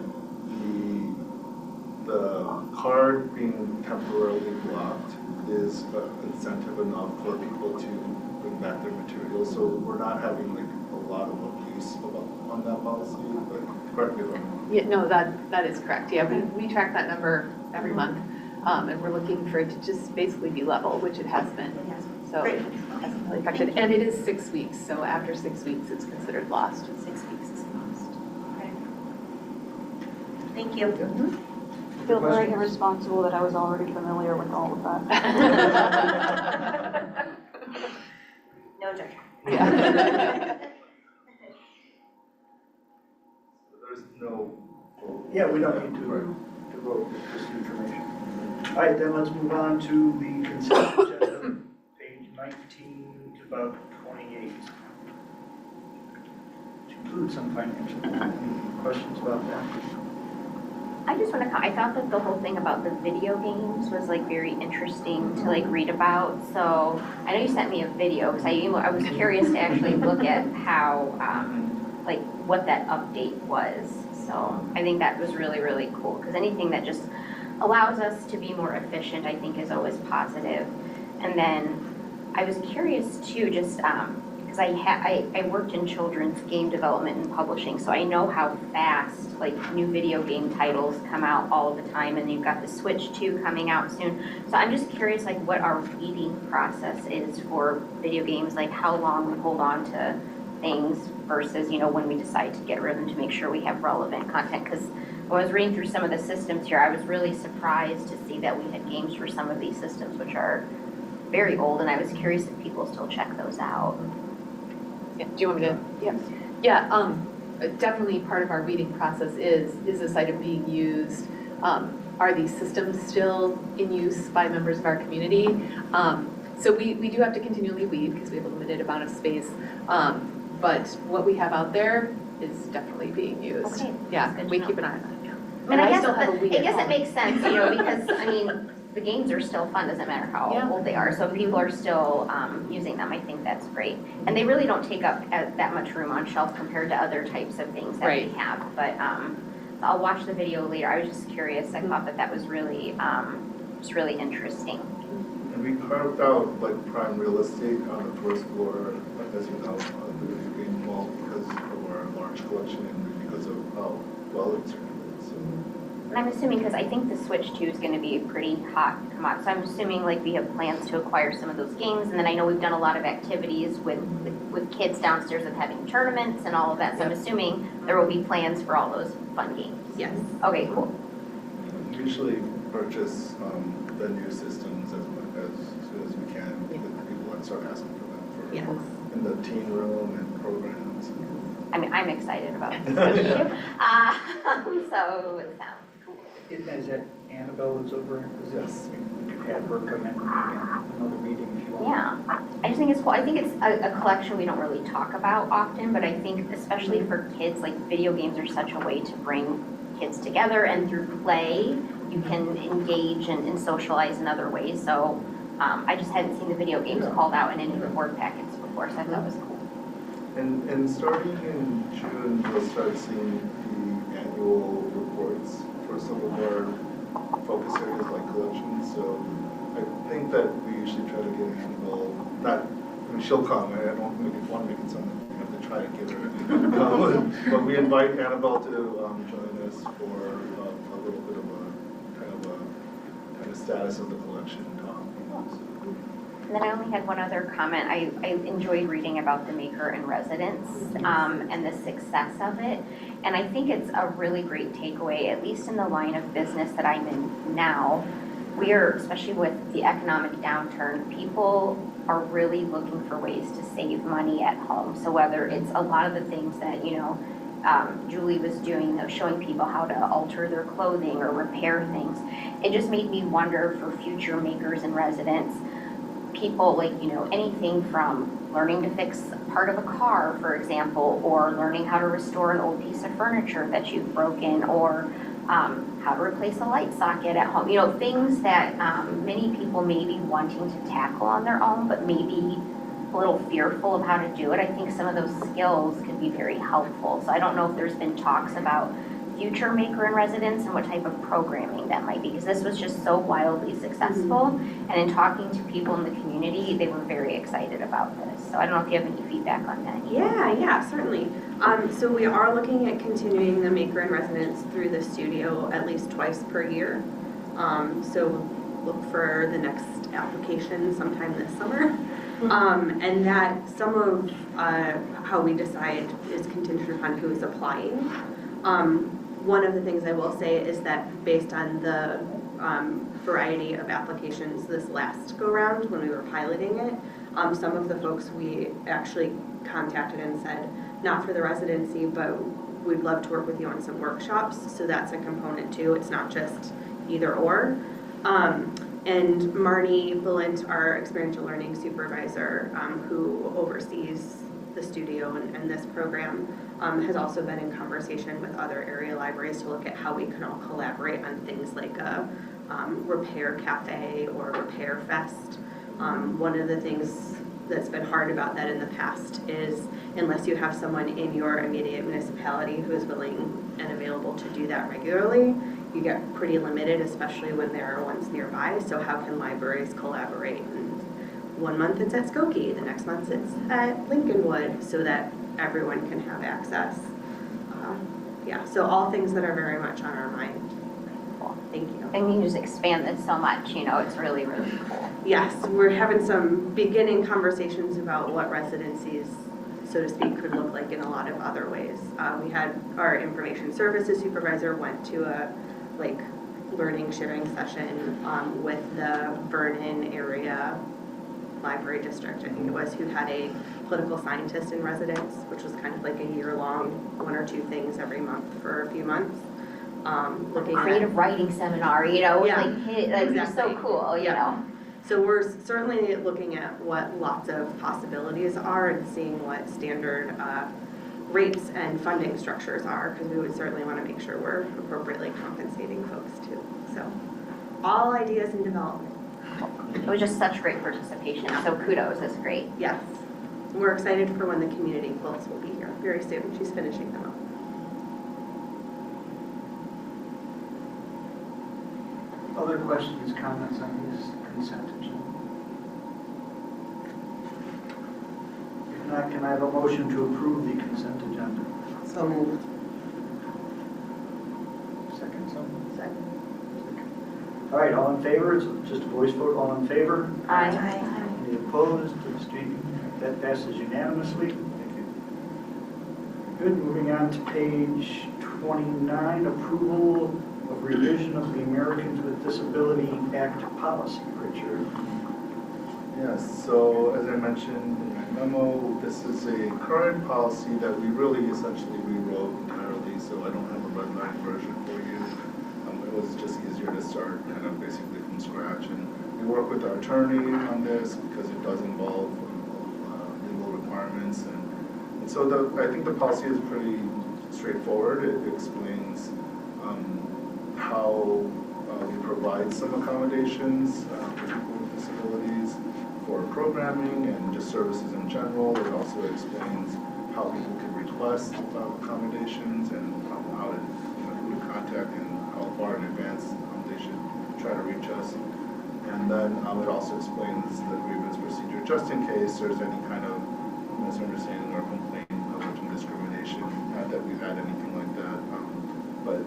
L: the card being temporarily blocked is incentive enough for people to bring back their materials, so we're not having like a lot of abuse on that policy, but correct me if I'm wrong.
M: Yeah, no, that is correct. Yeah, we track that number every month, and we're looking for it to just basically be level, which it has been. So it hasn't really affected, and it is 6 weeks, so after 6 weeks, it's considered lost.
B: 6 weeks is lost. Okay. Thank you.
K: I feel very irresponsible that I was already familiar with all of that.
B: No judgment.
M: Yeah.
L: There's no.
A: Yeah, we don't need to vote, just information. All right, then let's move on to the consent agenda, page 19 to about 28. Which includes some financial. Any questions about that?
H: I just want to I thought that the whole thing about the video games was like very interesting to like read about. So I know you sent me a video because I was curious to actually look at how like what that update was. So I think that was really, really cool, because anything that just allows us to be more efficient, I think, is always positive. And then I was curious too, just because I worked in children's game development and publishing, so I know how fast like new video game titles come out all the time, and you've got the Switch 2 coming out soon. So I'm just curious like what our weeding process is for video games, like how long we hold on to things versus, when we decide to get rid of them to make sure we have relevant content. Because when I was reading through some of the systems here, I was really surprised to see that we had games for some of these systems which are very old, and I was curious if people still check those out.
M: Yeah, do you want me to? Yeah. Yeah, definitely part of our weeding process is this item being used? Are these systems still in use by members of our community? So we do have to continually weed because we have a limited amount of space. But what we have out there is definitely being used.
H: Okay.
M: Yeah, we keep an eye on that.
H: I guess,
M: still have a weed at
H: it
M: home.
H: makes sense, because, the games are still fun, doesn't matter how old they are. So if people are still using them, I think that's great. And they really don't take up that much room on shelf compared to other types of things that we have. But I'll watch the video later. I was just curious. I thought that was really, just really interesting.
L: And we carved out like prime real estate on the first floor, as you know, of the video game mall, because of our large collection and because of how well it's regulated. So.
H: And I'm assuming, because I think the Switch 2 is going to be a pretty hot commodity, so I'm assuming like we have plans to acquire some of those games, and then I know we've done a lot of activities with kids downstairs with having tournaments and all of that, so I'm assuming there will be plans for all those fun games.
M: Yes.
H: Okay, cool.
L: We usually purchase the new systems as soon as we can, with people and start asking for them for in the teen room and programs.
H: I'm excited about this issue. So it sounds cool.
A: Is that Annabelle that's over?
L: Yes.
A: have her come in again, another meeting if you want.
H: Yeah, I just think it's cool. I think it's a collection we don't really talk about often, but I think especially for kids, like video games are such a way to bring kids together, and through play, you can engage and socialize in other ways. So I just hadn't seen the video games called out in any of the board packets before, so I thought it was cool.
L: And starting in June, we'll start seeing the annual reports for some of our focus areas like collections. So I think that we usually try to get Annabelle, I mean, she'll come, I don't want to make it sound like we have to try to get her. But we invite Annabelle to join us for a little bit of a kind of status of the collection talk.
H: And then I only had one other comment. I enjoyed reading about the Maker in Residence and the success of it. And I think it's a really great takeaway, at least in the line of business that I'm in now. We are, especially with the economic downturn, people are really looking for ways to save money at home. So whether it's a lot of the things that, Julie was doing, showing people how to alter their clothing or repair things, it just made me wonder for future makers in residence, people like, anything from learning to fix part of a car, for example, or learning how to restore an old piece of furniture that you've broken, or how to replace a light socket at home. Things that many people may be wanting to tackle on their own, but maybe a little fearful of how to do it. I think some of those skills could be very helpful. So I don't know if there's been talks about future Maker in Residence and what type of programming that might be, because this was just so wildly successful. And in talking to people in the community, they were very excited about this. So I don't know if you have any feedback on that.
O: Yeah, certainly. So we are looking at continuing the Maker in Residence through the studio at least twice per year. So look for the next application sometime this summer. And that some of how we decide is contingent upon who is applying. One of the things I will say is that based on the variety of applications this last go-round when we were piloting it, some of the folks we actually contacted and said, not for the residency, but we'd love to work with you on some workshops. So that's a component too. It's not just either or. And Marnie Balint, our experiential learning supervisor, who oversees the studio and this program, has also been in conversation with other area libraries to look at how we can all collaborate on things like a repair cafe or repair fest. One of the things that's been hard about that in the past is unless you have someone in your immediate municipality who is willing and available to do that regularly, you get pretty limited, especially when there are ones nearby. So how can libraries collaborate? And one month it's at Skokie, the next month it's at Lincolnwood, so that everyone can have access. So all things that are very much on our mind.
H: Cool.
O: Thank you.
H: And you just expand this so much, it's really, really cool.
O: Yes, we're having some beginning conversations about what residencies, so to speak, could look like in a lot of other ways. We had our information services supervisor went to a learning sharing session with the Vernon area library district, I think it was, who had a political scientist in residence, which was kind of like a year-long, 1 or 2 things every month for a few months. Looking
H: creative writing seminar,
O: exactly.
H: It's so cool,
O: So we're certainly looking at what lots of possibilities are and seeing what standard rates and funding structures are, because we would certainly want to make sure we're appropriately compensating folks too. So all ideas in development.
H: It was just such great participation, so kudos, that's great.
O: Yes. We're excited for when the community quilts will be here very soon. She's finishing them up.
A: Other questions, comments on these consent agenda? If not, can I have a motion to approve the consent agenda?
C: So moved.
A: Second. All right, all in favor? It's just a voice vote. All in favor?
H: Aye.
A: Any opposed? Abstaining? That passes unanimously. Thank you. Good. Moving on to page 29, approval of revision of the Americans with Disability Act policy. Richard.
L: Yes, so as I mentioned in my memo, this is a current policy that we really essentially rewrote entirely, so I don't have a red line version for you. It was just easier to start kind of basically from scratch and We work with our attorney on this because it does involve legal requirements. And so I think the policy is pretty straightforward. It explains how we provide some accommodations for people with disabilities, for programming and just services in general. It also explains how people can request accommodations and how to, who to contact and how far in advance they should try to reach us. And then it also explains the grievance procedure, just in case there's any kind of misunderstanding or complaint of discrimination. Not that we've had anything like that, but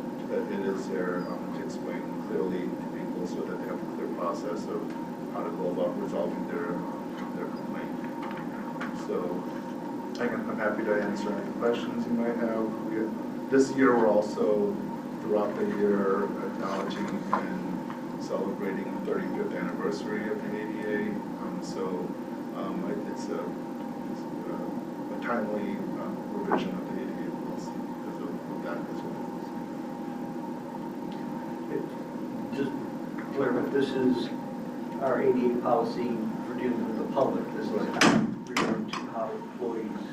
L: it is there to explain clearly to people so that they have a clear process of how to go about resolving their complaint. So I'm happy to answer any questions you might have. This year we're also throughout the year acknowledging and celebrating the 35th anniversary of the ADA. It's a timely revision of the ADA policy because of that as well.
A: Just clear, but this is our ADA policy for dealing with the public. This is not referring to how employees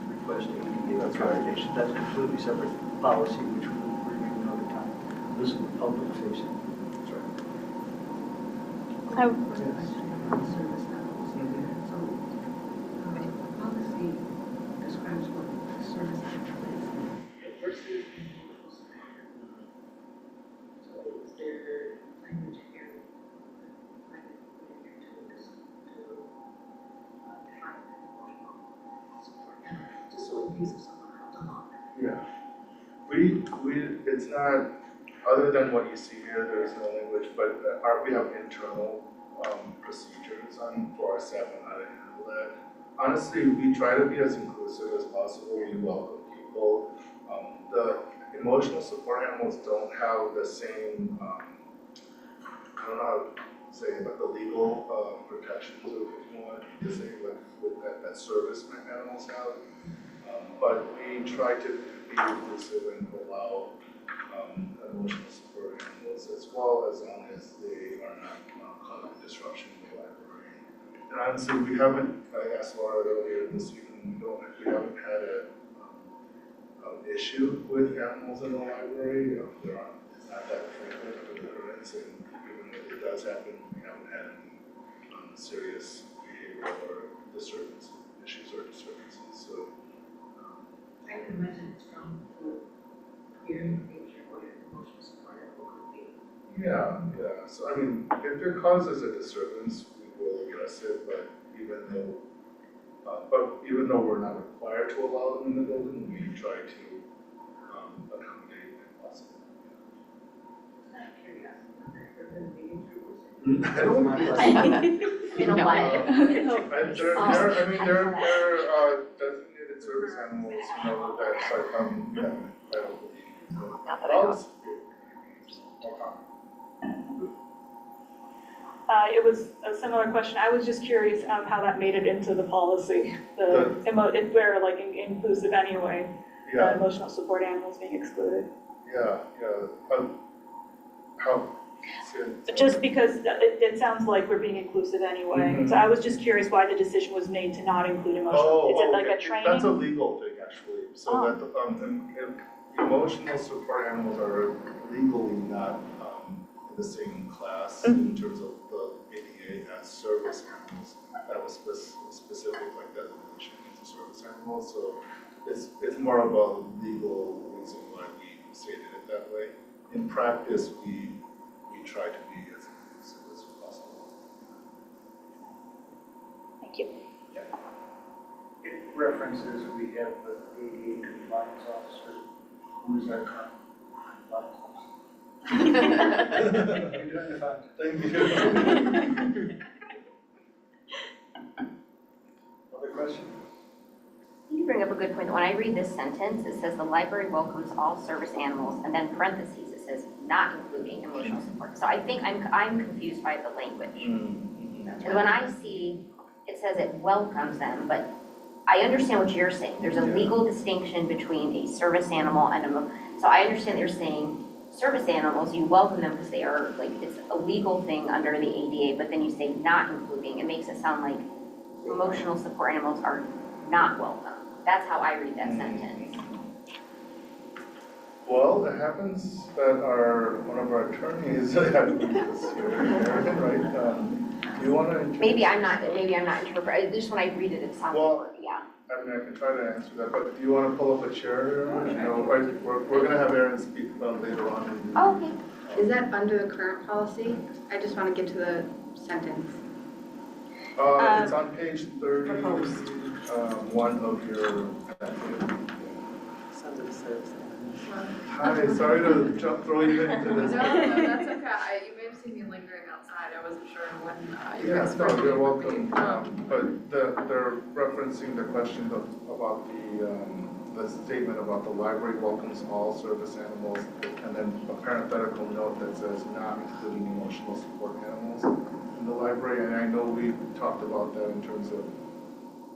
A: request ADA accommodation. That's a completely separate policy, which we will review another time. This is the public facing.
L: That's right.
I: Service animals. So, the policy describes what the service animal is. Versus emotional support animal. So is there language here, define emotional support animal, just so in case if someone comes along.
L: Yeah. It's not, other than what you see here, there's no language, but we have internal procedures for our staff on how to handle that. Honestly, we try to be as inclusive as possible. We welcome people. The emotional support animals don't have the same, I don't know how to say it, but the legal protections, if you want to say, that service animals have. But we try to be inclusive and allow emotional support animals as well, as long as they are not causing disruption in the library. And honestly, we haven't, I asked Laura earlier this evening, we haven't had an issue with animals in the library. It's not that frequent of an occurrence, and even if it does happen, we haven't had any serious behavioral or disturbance issues or disturbances. So
I: I can imagine it's from the hearing nature or emotional support animal could be.
L: yeah. So I mean, if it causes a disturbance, we will address it. But even though we're not required to allow them in the building, we try to accommodate when possible.
I: Out of curiosity, have there ever been meetings or
L: I don't.
B: You know what?
L: There are designated service animals, that, but yeah, I don't believe.
B: Not that I know.
K: It was a similar question. I was just curious how that made it into the policy. Where like inclusive anyway,
L: Yeah.
K: emotional support animals being excluded.
L: Yeah. How?
K: Just because it sounds like we're being inclusive anyway.
L: Mhm.
K: So I was just curious why the decision was made to not include emotional. Is it like
L: okay.
K: a training?
L: That's a legal thing, actually. So that emotional support animals are legally not in the same class in terms of the ADA as service animals. That was specific like designation as a service animal. So it's more of a legal reason why we stated it that way. In practice, we try to be as inclusive as possible.
K: Thank you.
A: It references, we have the ADA compliance officer, who is our current compliance officer. You're doing fine.
L: Thank you.
A: Other question?
H: You bring up a good point. When I read this sentence, it says the library welcomes all service animals, and then parentheses, it says not including emotional support. So I think I'm confused by the language. Because when I see, it says it welcomes them, but I understand what you're saying. There's a legal distinction between a service animal and so I understand they're saying
B: service animals, you welcome them because they are, like, it's a legal thing under the ADA, but then you say not including, it makes it sound like emotional support animals are not welcome. That's how I read that sentence.
L: Well, it happens that one of our attorneys had this here, Aaron, right? Do you want to?
H: Maybe I'm not interpreting, just when I read it, it sounds like, yeah.
L: I mean, I can try to answer that, but do you want to pull up a chair? No, we're going to have Aaron speak about later on.
H: Oh, okay.
J: Is that under the current policy? I just want to get to the sentence.
L: It's on page 31 of your packet. Hi, sorry to throw you into this.
F: No, that's okay. You may have seen me lingering outside. I wasn't sure when you guys were.
L: Yes, no, you're welcome. But they're referencing the question about the statement about the library welcomes all service animals, and then a parenthetical note that says not including emotional support animals in the library. And I know we talked about that in terms of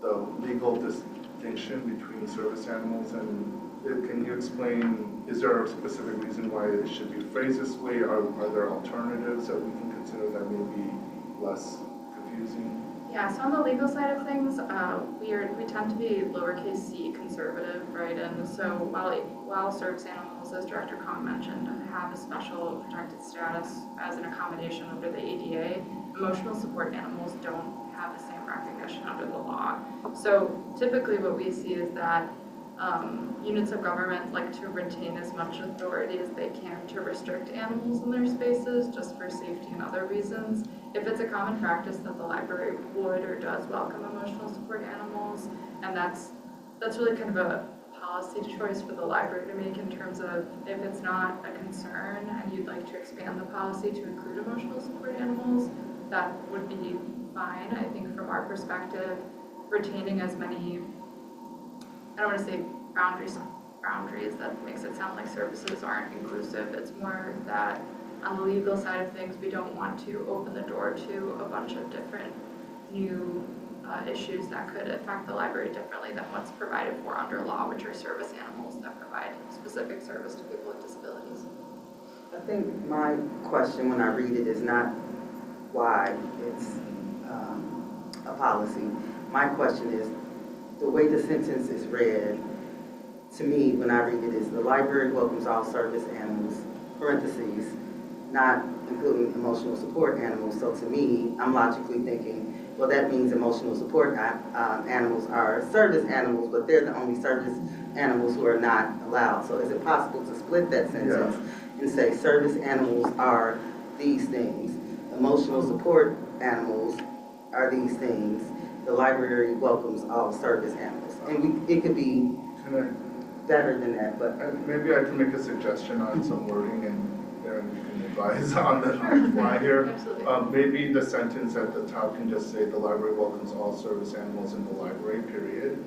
L: the legal distinction between service animals and can you explain, is there a specific reason why it should be phrased this way? Are there alternatives that we can consider that may be less confusing?
F: Yeah, so on the legal side of things, we tend to be lowercase c conservative, right? And so while service animals, as Director Kong mentioned, have a special protected status as an accommodation under the ADA, emotional support animals don't have the same recognition under the law. So typically what we see is that units of government like to retain as much authority as they can to restrict animals in their spaces just for safety and other reasons. If it's a common practice that the library would or does welcome emotional support animals, and that's really kind of a policy choice for the library to make in terms of if it's not a concern and you'd like to expand the policy to include emotional support animals, that would be fine. I think from our perspective, retaining as many, I don't want to say boundaries, that makes it sound like services aren't inclusive. It's more that on the legal side of things, we don't want to open the door to a bunch of different new issues that could affect the library differently than what's provided for under law, which are service animals that provide specific service to people with disabilities.
C: I think my question when I read it is not why it's a policy. My question is, the way the sentence is read, to me, when I read it, is the library welcomes all service animals, parentheses, not including emotional support animals. So to me, I'm logically thinking, well, that means emotional support animals are service animals, but they're the only service animals who are not allowed. So is it possible to split that sentence and say service animals are these things, emotional support animals are these things, the library welcomes all service animals? And it could be better than that, but...
L: Maybe I can make a suggestion on some wording and Aaron, you can advise on the fly here. Maybe the sentence at the top can just say the library welcomes all service animals in the library, period.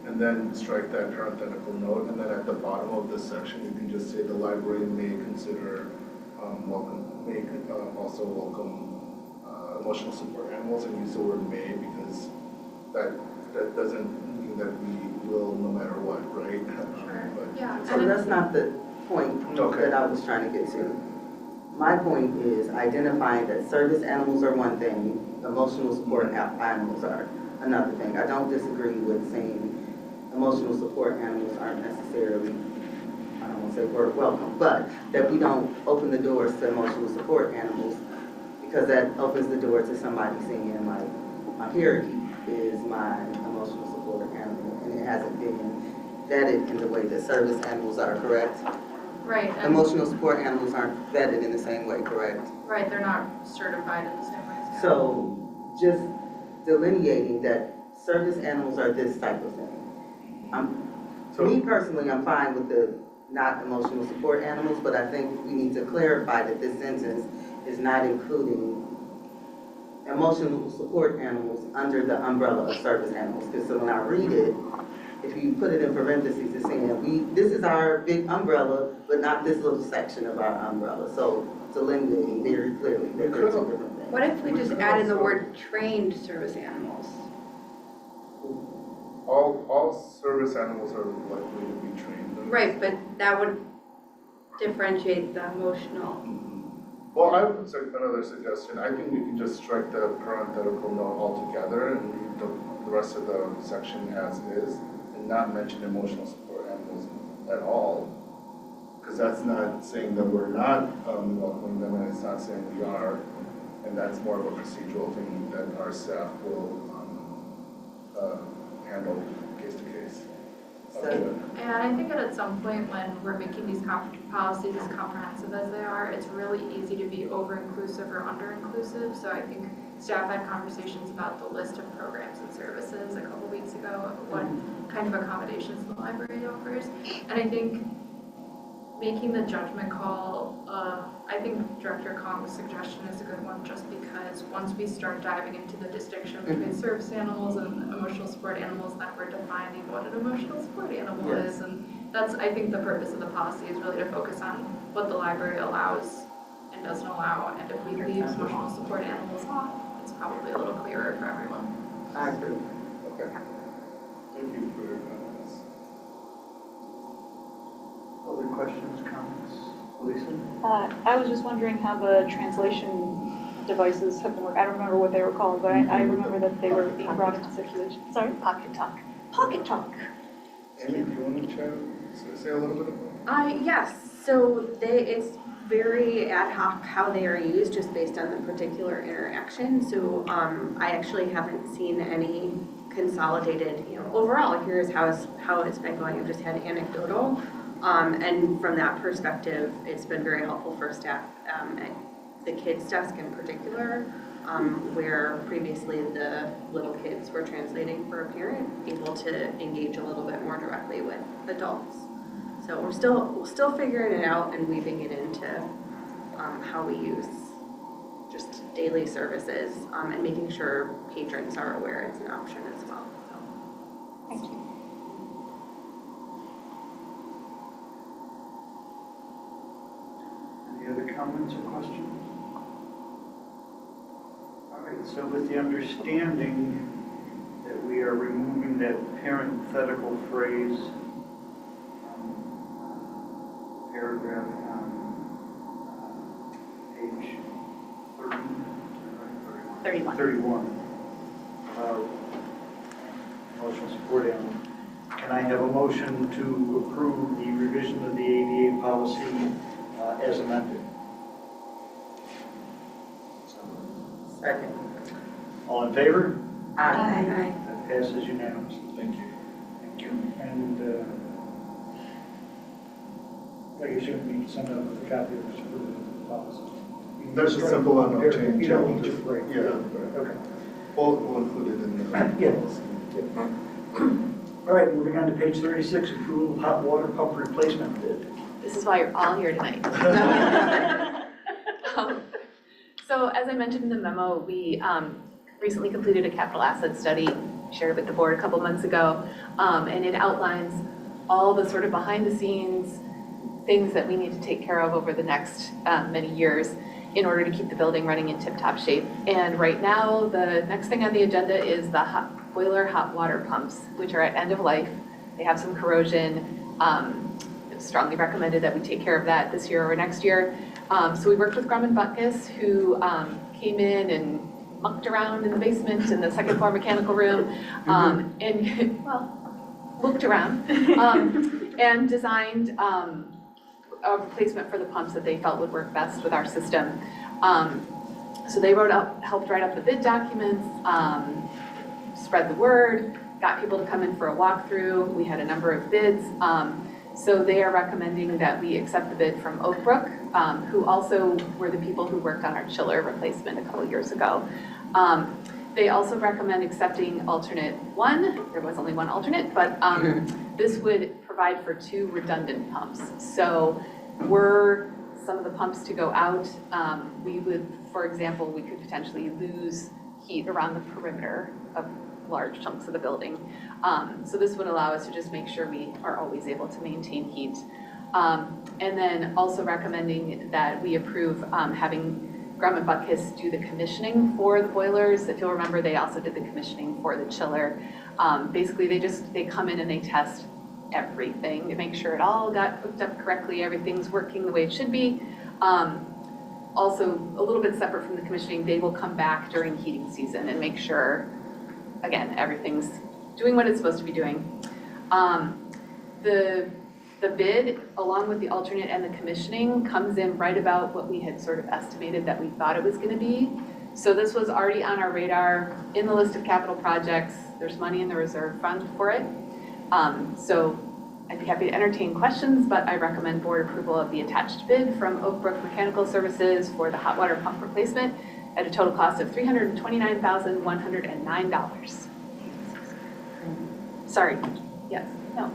L: And then strike that parenthetical note, and then at the bottom of this section, you can just say the library may consider also welcome emotional support animals, and use the word may, because that doesn't mean that we will no matter what, right?
F: Yeah.
C: So that's not the point that I was trying to get to. My point is identifying that service animals are one thing, emotional support animals are another thing. I don't disagree with saying emotional support animals aren't necessarily, I don't want to say word welcome, but that we don't open the doors to emotional support animals, because that opens the door to somebody saying, my Cherokee is my emotional support animal, and it hasn't been vetted in the way that service animals are, correct?
F: Right.
C: Emotional support animals aren't vetted in the same way, correct?
F: Right, they're not certified in the same way.
C: So just delineating that service animals are this type of thing. Me personally, I'm fine with the not emotional support animals, but I think we need to clarify that this sentence is not including emotional support animals under the umbrella of service animals. Because so when I read it, if you put it in parentheses, it's saying this is our big umbrella, but not this little section of our umbrella. So delineating very clearly that they're two different things.
J: What if we just add in the word trained service animals?
L: All service animals are likely to be trained.
J: Right, but that would differentiate the emotional.
L: Well, I would say another suggestion, I think we can just strike the parenthetical note altogether and leave the rest of the section as is, and not mention emotional support animals at all. Because that's not saying that we're not welcoming them, and it's not saying we are, and that's more of a procedural thing that our staff will handle case to case.
F: And I think that at some point when we're making these policies as comprehensive as they are, it's really easy to be over-inclusive or under-inclusive. So I think staff had conversations about the list of programs and services a couple weeks ago, what kind of accommodations the library offers. And I think making the judgment call, I think Director Kong's suggestion is a good one, just because once we start diving into the distinction between service animals and emotional support animals, then we're defining what an emotional support animal is. And that's, I think, the purpose of the policy is really to focus on what the library allows and doesn't allow. And if we leave emotional support animals off, it's probably a little clearer for everyone.
C: I agree.
L: Okay. Thank you for your comments.
A: Other questions, comments? Lisa?
K: I was just wondering how the translation devices have been working. I don't remember what they were called, but I remember that they were being brought into circulation. Sorry?
B: Pocket Talk.
K: Pocket Talk.
L: Amy, do you want to say a little bit about
O: Yes, so it's very ad hoc how they are used, just based on the particular interaction. So I actually haven't seen any consolidated, overall, here's how it's been going. I've just had anecdotal. And from that perspective, it's been very helpful for staff at the kids' desk in particular, where previously the little kids were translating for a parent, able to engage a little bit more directly with adults. So we're still figuring it out and weaving it into how we use just daily services and making sure patrons are aware it's an option as well. So,
B: Thank you.
A: Any other comments or questions? All right, so with the understanding that we are removing that parenthetical phrase, paragraph on page 31, about emotional support animal. Can I have a motion to approve the revision of the ADA policy as amended?
C: Second.
A: All in favor?
C: Aye.
A: That passes unanimously.
L: Thank you.
A: Thank you. And I guess you need to send out a copy of this for the policy.
L: There's a simple enough change.
A: You don't need to break.
L: Yeah.
A: Okay.
L: We'll include it in the policy.
A: All right, moving on to page 36, approval of hot water pump replacement bid.
M: This is why you're all here tonight. So as I mentioned in the memo, we recently completed a capital asset study, shared with the board a couple months ago, and it outlines all the sort of behind the scenes things that we need to take care of over the next many years in order to keep the building running in tip-top shape. And right now, the next thing on the agenda is the boiler hot water pumps, which are at end of life. They have some corrosion. It's strongly recommended that we take care of that this year or next year. So we worked with Grumman Butkus, who came in and mucked around in the basement in the second floor mechanical room, and looked around and designed a replacement for the pumps that they felt would work best with our system. So they helped write up the bid documents, spread the word, got people to come in for a walkthrough. We had a number of bids. So they are recommending that we accept the bid from Oak Brook, who also were the people who worked on our chiller replacement a couple years ago. They also recommend accepting alternate one. There was only one alternate, but this would provide for 2 redundant pumps. So were some of the pumps to go out, we would, for example, we could potentially lose heat around the perimeter of large chunks of the building. So this would allow us to just make sure we are always able to maintain heat. And then also recommending that we approve having Grumman Butkus do the commissioning for the boilers. If you'll remember, they also did the commissioning for the chiller. Basically, they come in and they test everything to make sure it all got hooked up correctly, everything's working the way it should be. Also, a little bit separate from the commissioning, they will come back during heating season and make sure, again, everything's doing what it's supposed to be doing. The bid, along with the alternate and the commissioning, comes in right about what we had sort of estimated that we thought it was gonna be. So this was already on our radar, in the list of capital projects. There's money in the reserve fund for it. So I'd be happy to entertain questions, but I recommend board approval of the attached bid from Oak Brook Mechanical Services for the hot water pump replacement at a total cost of $329,109. Sorry, yes, no.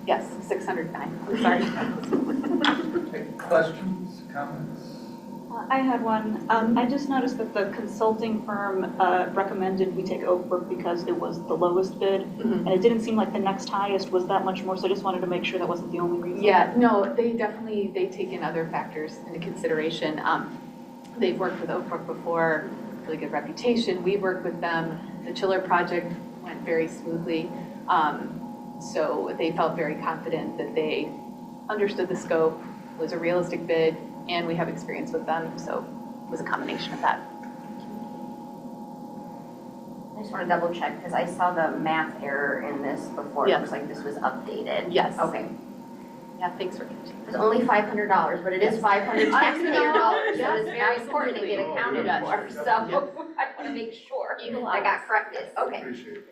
M: Yes, 609, I'm sorry.
A: Questions, comments?
K: I had one. I just noticed that the consulting firm recommended we take Oak Brook because it was the lowest bid, and it didn't seem like the next highest was that much more, so I just wanted to make sure that wasn't the only reason.
M: Yeah, no, they take in other factors into consideration. They've worked with Oak Brook before, really good reputation. We worked with them. The chiller project went very smoothly. So they felt very confident that they understood the scope, was a realistic bid, and we have experience with them, so it was a combination of that.
H: I just want to double check, because I saw the math error in this before. It
M: Yes.
H: looks like this was updated.
M: Yes.
H: Okay.
M: Yeah, thanks for catching.
H: It's only $500, but it is 500 taxpayer dollars, so
M: Yes,
H: it's very important to get
M: absolutely.
H: accounted
M: Yes.
H: for. So I want to make sure I got corrected. Okay.
L: Appreciate that.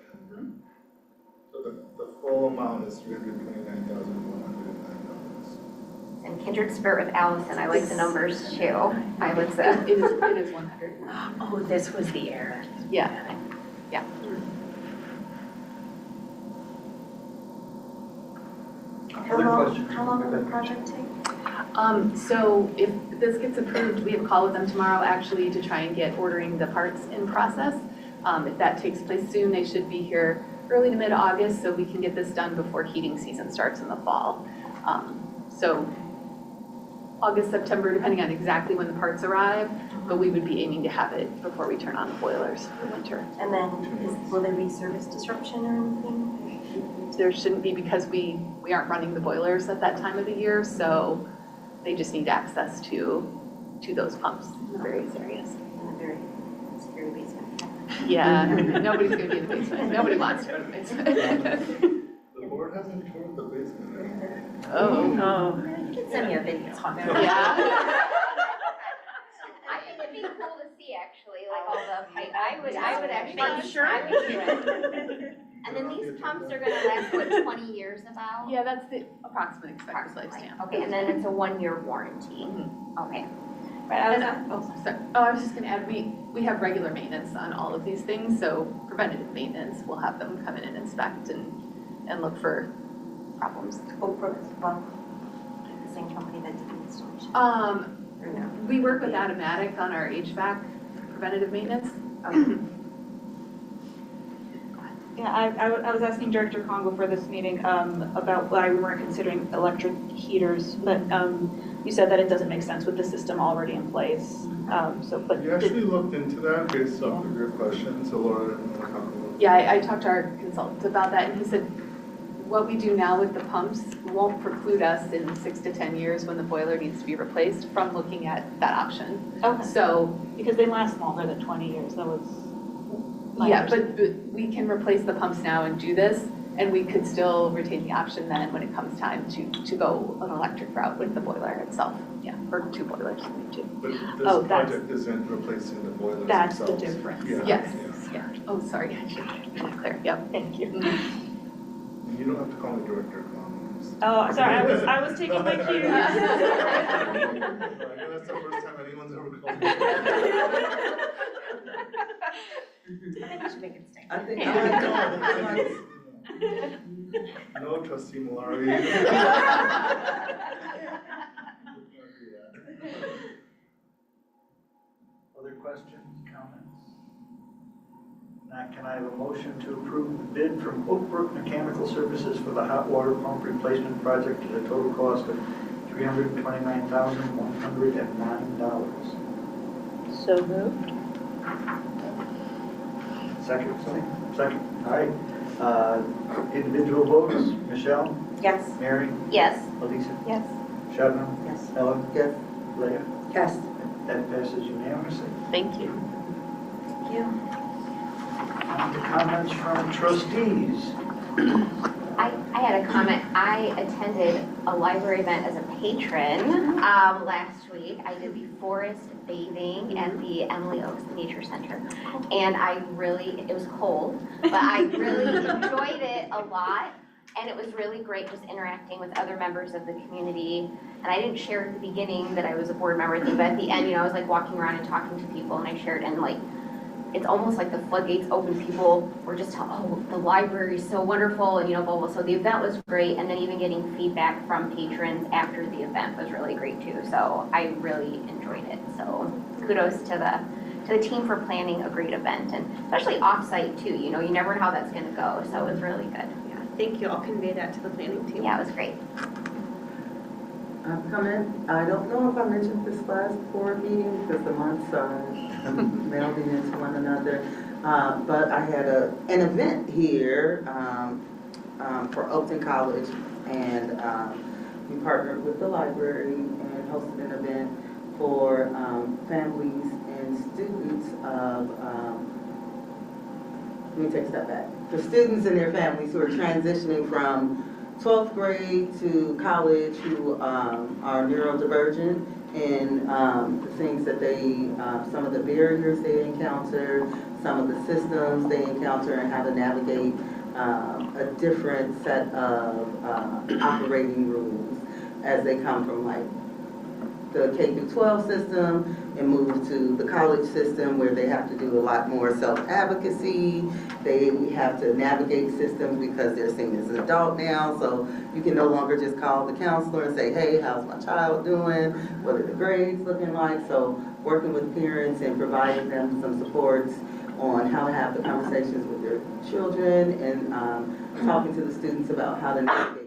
L: So the full amount is $329,109.
H: And kindred spirit with Allison, I like the numbers too. I was,
M: It is 100.
B: Oh, this was the error.
M: Yeah, yeah.
B: How long will the project take?
M: So if this gets approved, we have a call with them tomorrow actually to try and get ordering the parts in process. If that takes place soon, they should be here early to mid-August, so we can get this done before heating season starts in the fall. So August, September, depending on exactly when the parts arrive, but we would be aiming to have it before we turn on the boilers for winter.
B: And then will there be service disruption or anything?
M: There shouldn't be, because we aren't running the boilers at that time of the year, so they just need access to those pumps in the various areas.
B: In the very scary basement.
M: Yeah, nobody's gonna be in the basement. Nobody wants to go to the basement.
L: The board hasn't toured the basement.
M: Oh.
B: You can send me a video.
M: Yeah.
H: I think it'd be cool to see actually, like all the pipe. I would actually.
B: Are you sure?
H: I would do it. And then these pumps are gonna last, what, 20 years about?
M: Yeah, that's the approximate expected lifespan.
H: Okay, and then it's a 1-year warranty. Okay.
K: Right,
M: I was just gonna add, we have regular maintenance on all of these things, so preventative maintenance, we'll have them come in and inspect and look for problems.
B: Oak Brook, well, the same company that did the installation.
M: Um,
B: Or no?
M: we work with Automatic on our HVAC preventative maintenance.
K: Yeah, I was asking Director Congo for this meeting about why we weren't considering electric heaters, but you said that it doesn't make sense with the system already in place. But
L: You actually looked into that based off of your question, so Laura didn't want to talk about it.
M: Yeah, I talked to our consultant about that, and he said, what we do now with the pumps won't preclude us in 6 to 10 years when the boiler needs to be replaced from looking at that option.
K: Okay.
M: So,
K: because they last longer than 20 years, that was my
M: yeah, but we can replace the pumps now and do this, and we could still retain the option then when it comes time to go an electric route with the boiler itself. Yeah, or 2 boilers.
L: But this
K: Oh, that's-
L: project isn't replacing the boilers
K: That's the
L: themselves.
K: difference.
L: Yeah,
M: Yes,
L: yeah.
M: yeah. Oh, sorry, I should have been clear. Yep.
K: Thank you.
L: You don't have to call me Director Conlon.
K: Oh, sorry, I was taking my cue.
L: I know that's the first time anyone's ever called me.
B: I think we should make it stay.
C: I think,
L: No, trustee Malari.
A: Other questions, comments? Now, can I have a motion to approve the bid from Oak Brook Mechanical Services for the hot water pump replacement project at a total cost of $329,109?
K: So moved.
A: Second? Second. All right. Individual votes, Michelle,
B: Yes.
A: Mary,
B: Yes.
A: Elisa,
K: Yes.
A: Shabnam,
C: Yes.
A: Ellen,
C: Yes.
A: Leah.
J: Yes.
A: That passes unanimously.
M: Thank you.
B: Thank you.
A: On to comments from trustees.
H: I had a comment. I attended a library event as a patron last week. I did the forest bathing at the Emily Oaks Nature Center. And it was cold, but I really enjoyed it a lot. And it was really great just interacting with other members of the community. And I didn't share at the beginning that I was a board member thing, but at the end, I was like walking around and talking to people, and I shared, and like, it's almost like the floodgates open. People were just, oh, the library is so wonderful, and blah, blah. So the event was great, and then even getting feedback from patrons after the event was really great too. So I really enjoyed it. So kudos to the team for planning a great event, and especially off-site too. You never know how that's going to go. So it was really good.
O: Yeah, thank you. I'll convey that to the planning team.
H: Yeah, it was great.
C: Comment. I don't know if I mentioned this last board meeting because the months are melding into one another. But I had an event here for Oakton College, and we partnered with the library and hosted an event for families and students of, let me take a step back, for students and their families who are transitioning from 12th grade to college who are neurodivergent, and the things that some of the barriers they encounter, some of the systems they encounter, and how to navigate a different set of operating rules as they come from like the K-12 system and move to the college system, where they have to do a lot more self-advocacy. They have to navigate systems because they're seen as an adult now, so you can no longer just call the counselor and say, hey, how's my child doing? What are the grades looking like? So working with parents and providing them some supports on how to have the conversations with their children, and talking to the students about how to navigate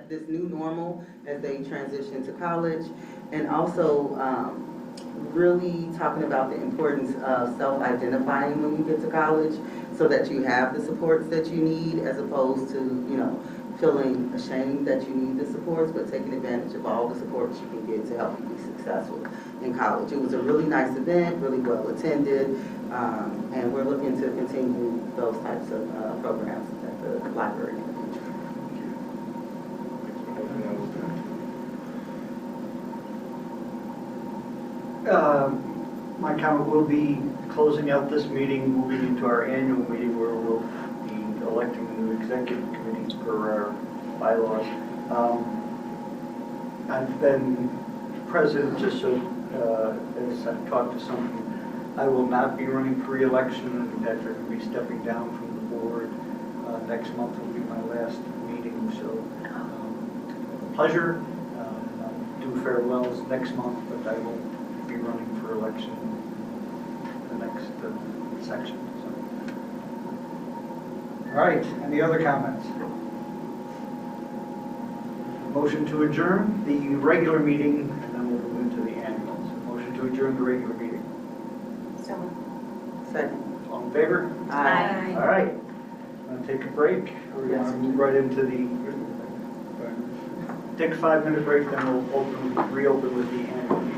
C: this new normal as they transition to college, and also really talking about the importance of self-identifying when you get to college, so that you have the supports that you need, as opposed to feeling ashamed that you need the supports, but taking advantage of all the supports you can get to help you be successful in college. It was a really nice event, really well attended, and we're looking to continue those types of programs at the library in the future.
A: My comment will be closing out this meeting, moving into our annual meeting where we'll be electing the new executive committees per our bylaws. I've been president just so, as I've talked to some, I will not be running for re-election, and Patrick will be stepping down from the board. Next month will be my last meeting, so pleasure. I'll do farewells next month, but I won't be running for election in the next section. So. All right, any other comments? Motion to adjourn the regular meeting, and then we'll move into the annual. So motion to adjourn the regular meeting.
B: So
C: Second.
A: All in favor?
B: Aye.
A: All right, want to take a break? Or we want to move right into the, take a 5-minute break, then we'll reopen with the annual meeting.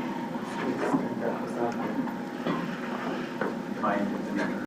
N: Mine.